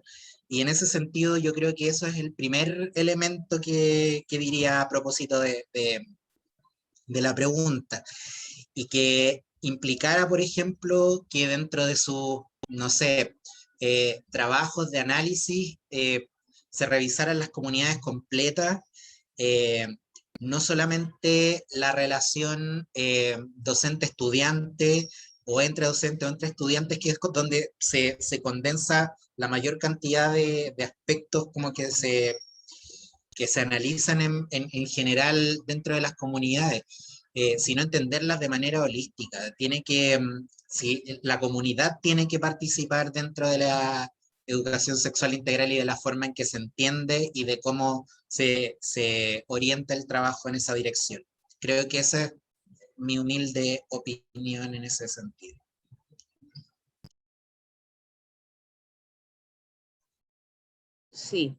Y en ese sentido yo creo que eso es el primer elemento que diría a propósito de la pregunta. Y que implicara, por ejemplo, que dentro de sus, no sé, trabajos de análisis se revisaran las comunidades completas, eh, no solamente la relación docente-estudiante o entre docentes o entre estudiantes, que es donde se condensa la mayor cantidad de aspectos como que se analizan en general dentro de las comunidades, sino entenderlas de manera holística. Tiene que, si la comunidad tiene que participar dentro de la educación sexual integral y de la forma en que se entiende y de cómo se orienta el trabajo en esa dirección. Creo que esa es mi humilde opinión en ese sentido. Sí.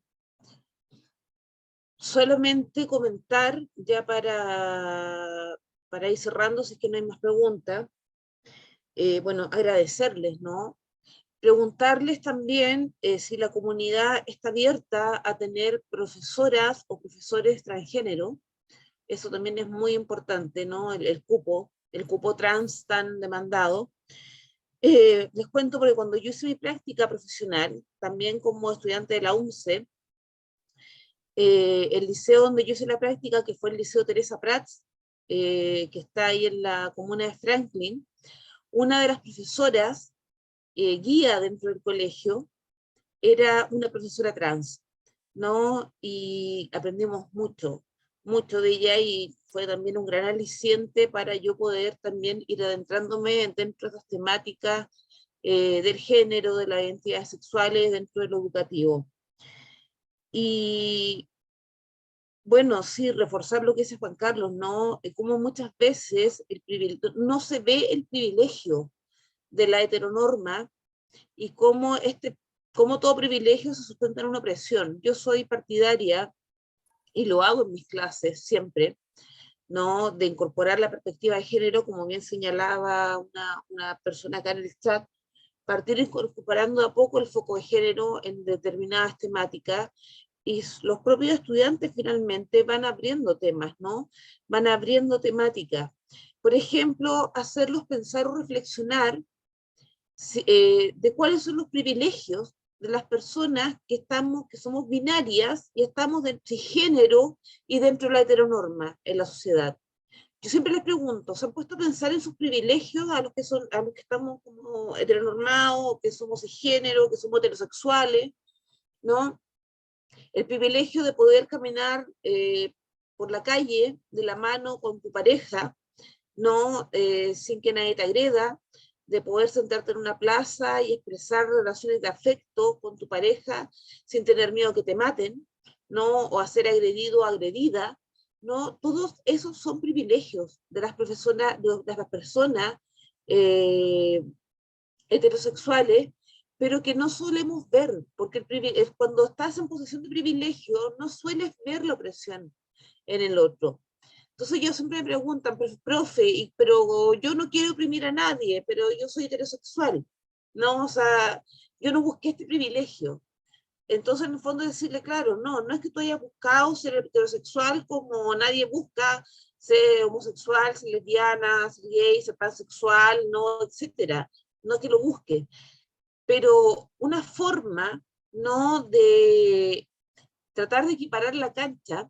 Solamente comentar, ya para ir cerrando, si es que no hay más preguntas, bueno, agradecerles, ¿no? Preguntarles también si la comunidad está abierta a tener profesoras o profesores transgénero. Eso también es muy importante, ¿no? El cupo trans tan demandado. Les cuento porque cuando yo hice mi práctica profesional, también como estudiante de la UNCE, el liceo donde yo hice la práctica, que fue el Liceo Teresa Prats, que está ahí en la comuna de Franklin, una de las profesoras guía dentro del colegio era una profesora trans, ¿no? Y aprendimos mucho, mucho de ella y fue también un gran aliciente para yo poder también ir adentrándome dentro de las temáticas del género, de las identidades sexuales dentro de lo educativo. Y bueno, sí, reforzar lo que dice Juan Carlos, ¿no? Como muchas veces no se ve el privilegio de la heteronorma y cómo todo privilegio se sustenta en una opresión. Yo soy partidaria, y lo hago en mis clases siempre, ¿no? De incorporar la perspectiva de género, como bien señalaba una persona acá en el chat, partir incorporando a poco el foco de género en determinadas temáticas, y los propios estudiantes finalmente van abriendo temas, ¿no? Van abriendo temáticas. Por ejemplo, hacerlos pensar o reflexionar de cuáles son los privilegios de las personas que somos binarias y estamos de género y dentro de la heteronorma en la sociedad. Yo siempre les pregunto, ¿se han puesto a pensar en sus privilegios a los que estamos como heteronormados, que somos de género, que somos heterosexuales, ¿no? El privilegio de poder caminar por la calle de la mano con tu pareja, ¿no? Sin que nadie te agreda, de poder sentarte en una plaza y expresar relaciones de afecto con tu pareja sin tener miedo que te maten, ¿no? O a ser agredido o agredida, ¿no? Todos esos son privilegios de las personas heterosexuales, pero que no solemos ver, porque cuando estás en posición de privilegio no sueles ver la opresión en el otro. Entonces yo siempre me preguntan, profe, pero yo no quiero oprimir a nadie, pero yo soy heterosexual, ¿no? O sea, yo no busqué este privilegio. Entonces, en el fondo, decirle, claro, no es que tú hayas buscado ser heterosexual como nadie busca ser homosexual, ser lesbiana, ser gay, ser pansexual, no, etcétera. No es que lo busque, pero una forma, ¿no?, de tratar de equiparar la cancha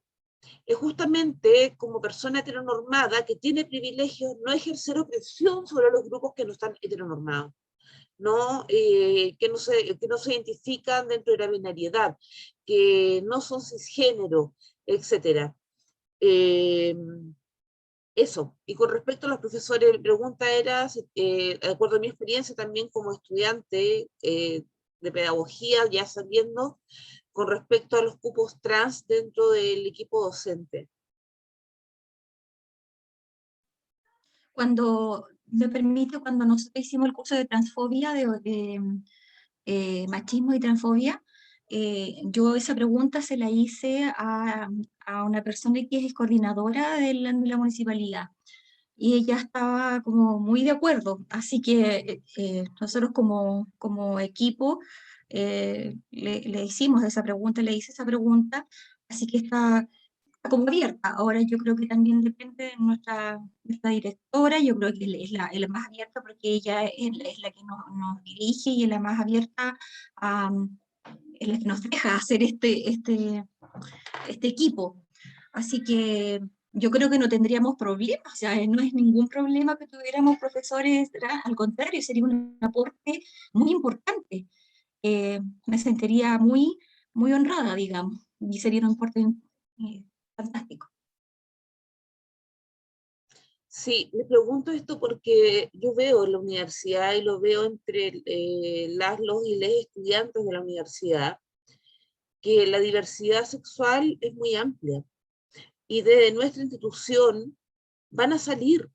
es justamente, como persona heteronormada que tiene privilegios, no ejercer opresión sobre los grupos que no están heteronormados, ¿no? Que no se identifican dentro de la binariedad, que no son cisgénero, etc. Eso. Y con respecto a los profesores, mi pregunta era, de acuerdo a mi experiencia también como estudiante de pedagogía, ya sabiendo, con respecto a los cupos trans dentro del equipo docente. Cuando me permite, cuando nosotros hicimos el curso de transfobia, machismo y transfobia, yo esa pregunta se la hice a una persona que es coordinadora de la municipalidad. Y ella estaba como muy de acuerdo, así que nosotros como equipo le hicimos esa pregunta, le hice esa pregunta, así que está como abierta. Ahora yo creo que también depende de nuestra directora, yo creo que es la más abierta porque ella es la que nos dirige y es la más abierta, es la que nos deja hacer este equipo. Así que yo creo que no tendríamos problemas, o sea, no es ningún problema que tuviéramos profesores trans, al contrario, sería un aporte muy importante. Me sentiría muy honrada, digamos, y sería un aporte fantástico. Sí, le pregunto esto porque yo veo en la universidad y lo veo entre los y les estudiantes de la universidad, que la diversidad sexual es muy amplia. Y de nuestra institución van a salir,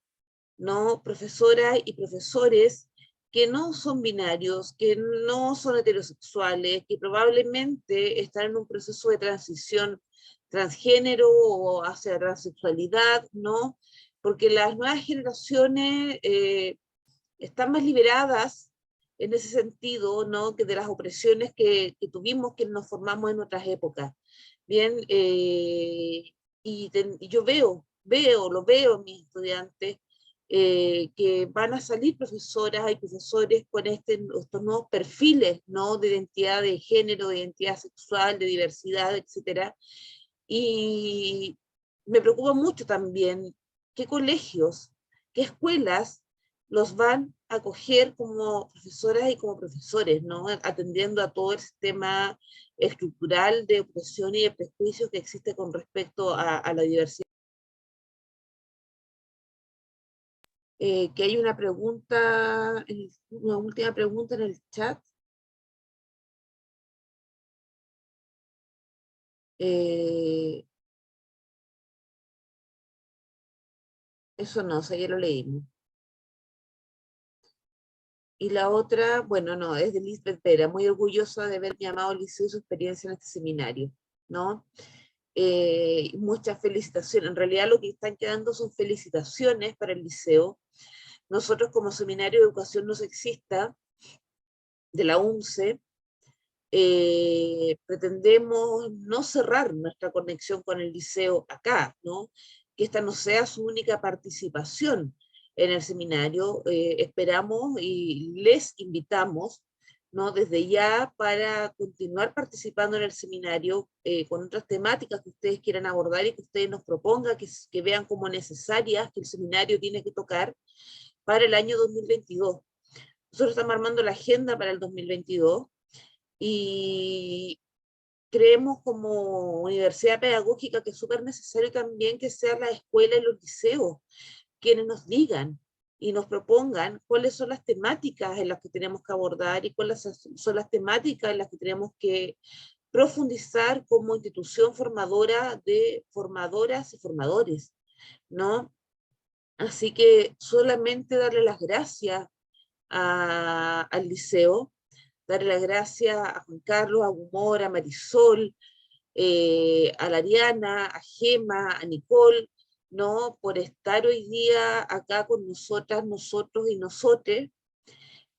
¿no?, profesoras y profesores que no son binarios, que no son heterosexuales, que probablemente están en un proceso de transición transgénero o hacia transexualidad, ¿no? Porque las nuevas generaciones están más liberadas en ese sentido, ¿no?, que de las opresiones que tuvimos, que nos formamos en otras épocas. Bien, y yo lo veo en mis estudiantes, que van a salir profesoras y profesores con estos nuevos perfiles, ¿no?, de identidad de género, de identidad sexual, de diversidad, etc. Y me preocupa mucho también qué colegios, qué escuelas los van a acoger como profesoras y como profesores, ¿no?, atendiendo a todo el sistema estructural de opresión y de prejuicios que existe con respecto a la diversidad. Que hay una pregunta, una última pregunta en el chat. Eso no, o sea, ya lo leímos. Y la otra, bueno, no, es de Lisbeth Vera, muy orgullosa de haber llamado al liceo y su experiencia en este seminario, ¿no? Muchas felicitaciones. En realidad lo que están quedando son felicitaciones para el liceo. Nosotros como Seminario de Educación No Sexista de la UNCE, pretendemos no cerrar nuestra conexión con el liceo acá, ¿no? Que esta no sea su única participación en el seminario. Esperamos y les invitamos, ¿no?, desde ya para continuar participando en el seminario con otras temáticas que ustedes quieran abordar y que ustedes nos propongan, que vean como necesarias que el seminario tiene que tocar para el año 2022. Nosotros estamos armando la agenda para el 2022 y creemos como universidad pedagógica que es súper necesario también que sean las escuelas y los liceos quienes nos digan y nos propongan cuáles son las temáticas en las que tenemos que abordar y cuáles son las temáticas en las que tenemos que profundizar como institución formadora de formadoras y formadores, ¿no? Así que solamente darle las gracias al liceo, darle las gracias a Juan Carlos, a Humor, a Marisol, a la Ariana, a Gema, a Nicole, ¿no?, por estar hoy día acá con nosotras, nosotros y nosotres,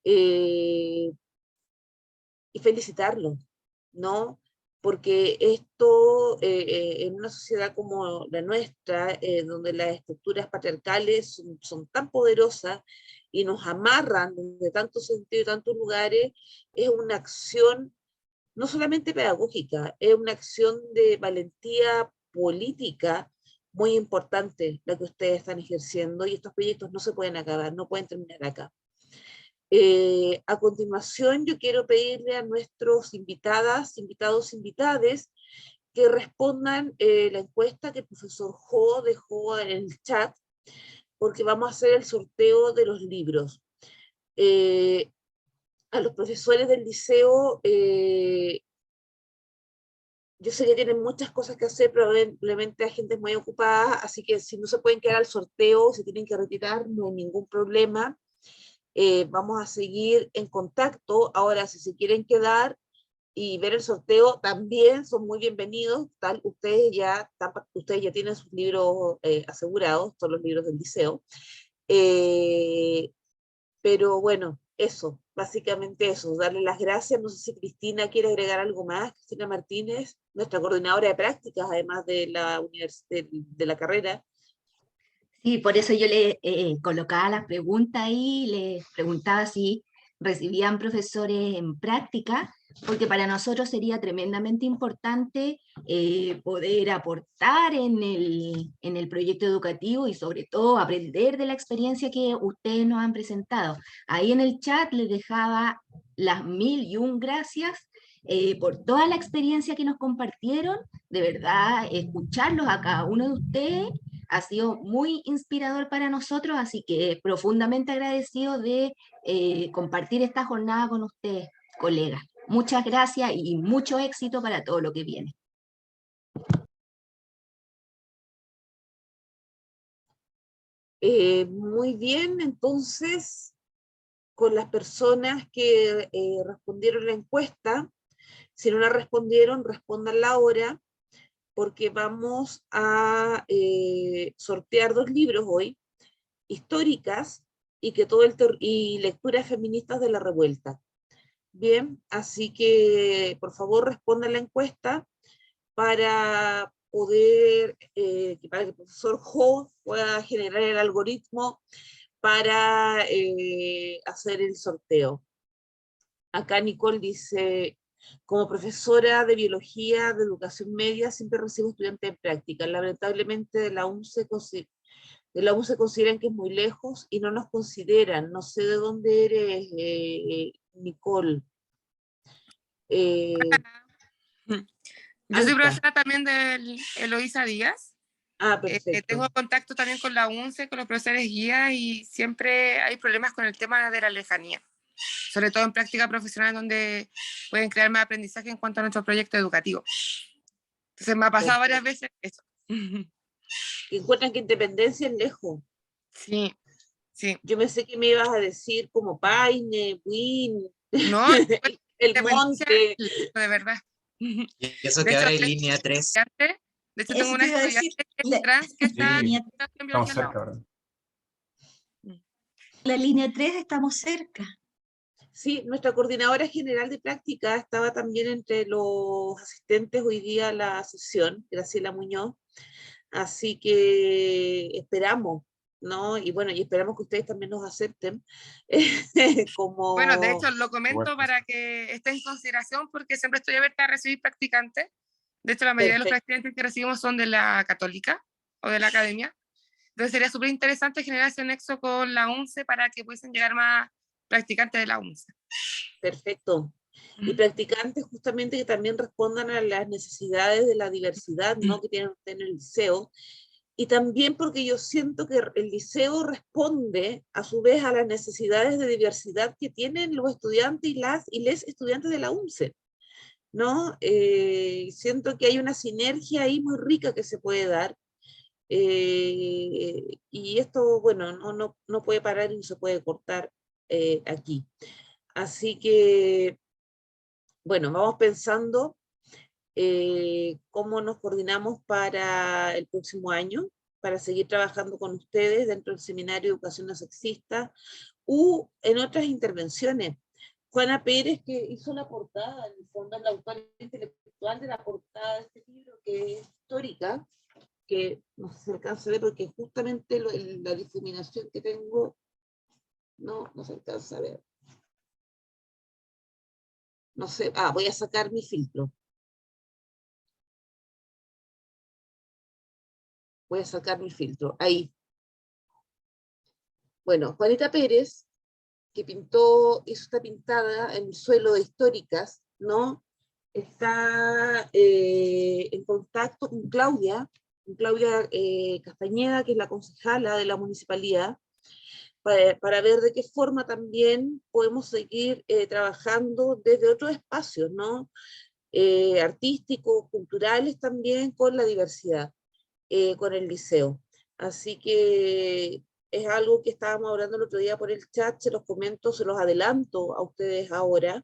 y felicitarlos, ¿no? Porque esto, en una sociedad como la nuestra, donde las estructuras patriarcales son tan poderosas y nos amarran desde tantos sentidos y tantos lugares, es una acción no solamente pedagógica, es una acción de valentía política muy importante la que ustedes están ejerciendo, y estos proyectos no se pueden acabar, no pueden terminar acá. A continuación, yo quiero pedirle a nuestros invitados, invitades, que respondan la encuesta que el profesor Jo dejó en el chat, porque vamos a hacer el sorteo de los libros. A los profesores del liceo, yo sé que tienen muchas cosas que hacer, probablemente hay gente muy ocupada, así que si no se pueden quedar al sorteo, si tienen que retirar, no hay ningún problema. Vamos a seguir en contacto. Ahora, si se quieren quedar y ver el sorteo, también son muy bienvenidos. Ustedes ya tienen sus libros asegurados, todos los libros del liceo. Pero bueno, eso, básicamente eso, darle las gracias. No sé si Cristina quiere agregar algo más. Cristina Martínez, nuestra coordinadora de prácticas, además de de la carrera. Sí, por eso yo le colocaba las preguntas ahí, les preguntaba si recibían profesores en práctica, porque para nosotros sería tremendamente importante poder aportar en el proyecto educativo y sobre todo aprender de la experiencia que ustedes nos han presentado. Ahí en el chat les dejaba las 1001 gracias por toda la experiencia que nos compartieron. De verdad, escucharlos a cada uno de ustedes ha sido muy inspirador para nosotros, así que profundamente agradecido de compartir esta jornada con ustedes, colegas. Muchas gracias y mucho éxito para todo lo que viene. Muy bien, entonces, con las personas que respondieron la encuesta, si no la respondieron, respóndanla ahora, porque vamos a sortear 2 libros hoy, históricas y lecturas feministas de la revuelta. Bien, así que por favor respondan la encuesta para poder, para que el profesor Jo pueda generar el algoritmo para hacer el sorteo. Acá Nicole dice: como profesora de biología de educación media, siempre recibo estudiantes en práctica. Lamentablemente de la UNCE consideran que es muy lejos y no nos consideran. No sé de dónde eres, Nicole. Yo soy Alta. profesora también de Eloísa Díaz. Perfecto. Tengo contacto también con la UNCE, con los profesores guía, y siempre hay problemas con el tema de la lejanía, sobre todo en práctica profesional, donde pueden crear más aprendizaje en cuanto a nuestro proyecto educativo. Entonces me ha pasado varias veces eso. Que encuentran que Independencia es lejos. Sí, sí. Yo pensé que me ibas a decir como Paine, Win, No, el monte. De verdad. Y eso que ahora hay línea 3. De hecho, tengo una estudiante que es trans que está en Estamos cerca ahora. La línea 3 estamos cerca. Sí, nuestra coordinadora general de práctica estaba también entre los asistentes hoy día a la sesión, Graciela Muñoz, así que esperamos, ¿no? Y bueno, y esperamos que ustedes también nos acepten. Como... Bueno, de hecho, lo comento para que esté en consideración, porque siempre estoy abierta a recibir practicantes. De hecho, la mayoría de los practicantes que recibimos son de la Católica o de la Academia. Entonces sería súper interesante generar ese nexo con la UNCE para que pudiesen llegar más practicantes de la UNCE. Perfecto. Y practicantes justamente que también respondan a las necesidades de la diversidad, ¿no? Que tienen ustedes en el liceo. Y también porque yo siento que el liceo responde a su vez a las necesidades de diversidad que tienen los estudiantes y les estudiantes de la UNCE, ¿no? Siento que hay una sinergia ahí muy rica que se puede dar. Y esto, bueno, no puede parar y no se puede cortar aquí. Así que, bueno, vamos pensando cómo nos coordinamos para el próximo año, para seguir trabajando con ustedes dentro del Seminario de Educación No Sexista u en otras intervenciones. Juana Pérez, que hizo la portada, en el fondo es la autora intelectual de la portada de este libro, que es histórica, que no se alcanza a ver porque justamente la difuminación que tengo no se alcanza a ver. No sé, voy a sacar mi filtro. Voy a sacar mi filtro, ahí. Bueno, Juanita Pérez, que hizo esta pintada en el suelo de Históricas, ¿no? Está en contacto con Claudia Castañeda, que es la concejala de la municipalidad, para ver de qué forma también podemos seguir trabajando desde otros espacios, ¿no? Artísticos, culturales también, con la diversidad, con el liceo. Así que es algo que estábamos hablando el otro día por el chat, se los comento, se los adelanto a ustedes ahora,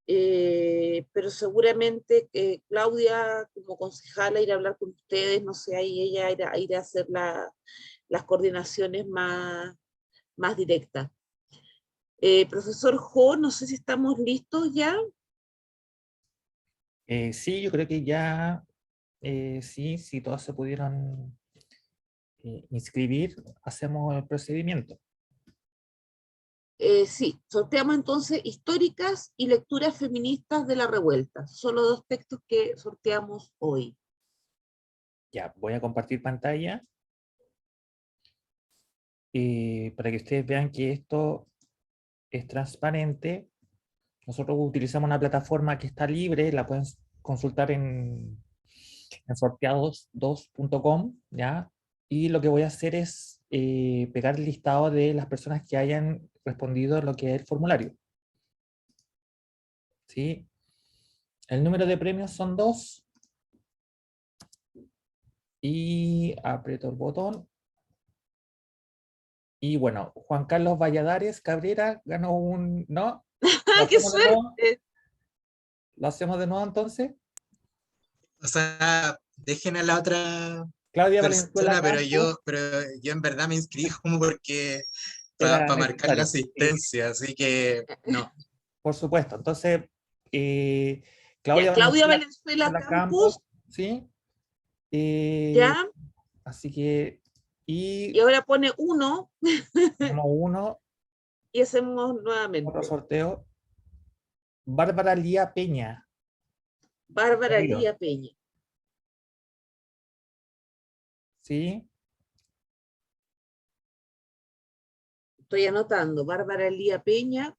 pero seguramente Claudia, como concejala, irá a hablar con ustedes, no sé, ahí ella irá a hacer las coordinaciones más directas. Profesor Jo, no sé si estamos listos ya. Sí, yo creo que ya, sí, si todos se pudieron inscribir, hacemos el procedimiento. Sí, sorteamos entonces Históricas y Lecturas Feministas de la Revuelta. Son los 2 textos que sorteamos hoy. Ya, voy a compartir pantalla para que ustedes vean que esto es transparente. Nosotros utilizamos una plataforma que está libre, la pueden consultar en sorteados2.com, ¿ya? Y lo que voy a hacer es pegar el listado de las personas que hayan respondido lo que es el formulario. ¿Sí? El número de premios son 2. Y aprieto el botón. Y bueno, Juan Carlos Valladares Cabrera ganó un... ¿No? ¿Lo ¡Qué hacemos de nuevo? suerte! ¿Lo hacemos de nuevo entonces? O sea, dejen a la otra Claudia Valenzuela persona, pero Campos yo en verdad me inscribí como porque era para marcar la necesario. asistencia, así que no. Por supuesto. Entonces, Ya, Claudia Claudia Valenzuela Valenzuela Campos, Campos, ¿sí? ya, Así que, y y ahora pone 1 tenemos uno, y hacemos otro nuevamente. sorteo. Bárbara Lía Peña. Bárbara Río, Lía Peña. ¿sí? Estoy anotando, Bárbara Lía Peña.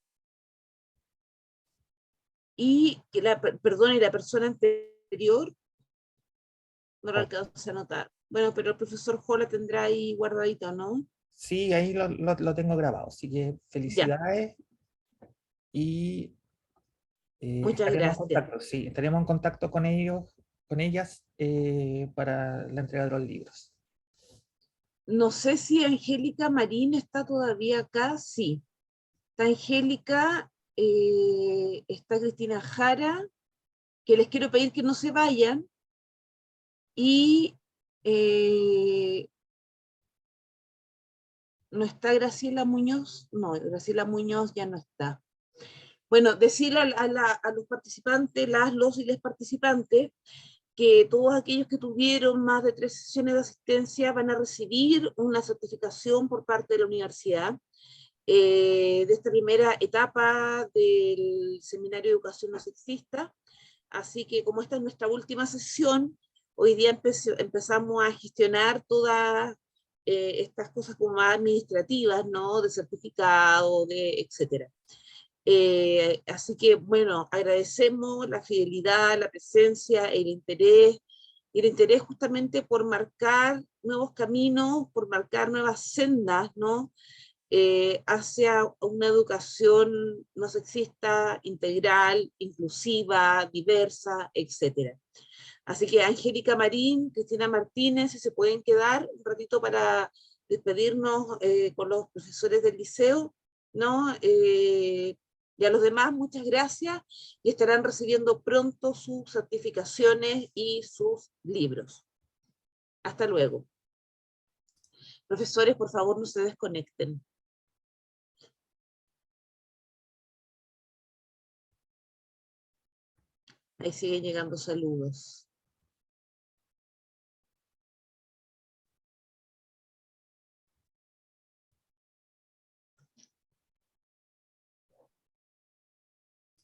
Y que perdón, y la persona anterior no la alcanzo a anotar. Bueno, pero el profesor Jola tendrá ahí guardadito, ¿no? Sí, ahí lo tengo grabado. Así que Ya, felicidades y muchas estaremos en gracias. contacto. Sí, estaremos en contacto con ellos, con ellas para la entrega de los libros. No sé si Angélica Marín está todavía acá. Sí, está Angélica, está Cristina Jara, que les quiero pedir que no se vayan, y no está Graciela Muñoz. No, Graciela Muñoz ya no está. Bueno, decirle a los participantes, los y les participantes, que todos aquellos que tuvieron más de 3 sesiones de asistencia van a recibir una certificación por parte de la universidad de esta primera etapa del Seminario de Educación No Sexista. Así que como esta es nuestra última sesión, hoy día empezamos a gestionar todas estas cosas como más administrativas, ¿no? De certificado, etcétera. Así que, bueno, agradecemos la fidelidad, la presencia, el interés justamente por marcar nuevos caminos, por marcar nuevas sendas, ¿no? Hacia una educación no sexista, integral, inclusiva, diversa, etc. Así que Angélica Marín, Cristina Martínez, si se pueden quedar un ratito para despedirnos con los profesores del liceo, ¿no? Y a los demás, muchas gracias, y estarán recibiendo pronto sus certificaciones y sus libros. Hasta luego. Profesores, por favor, no se desconecten. Ahí siguen llegando saludos.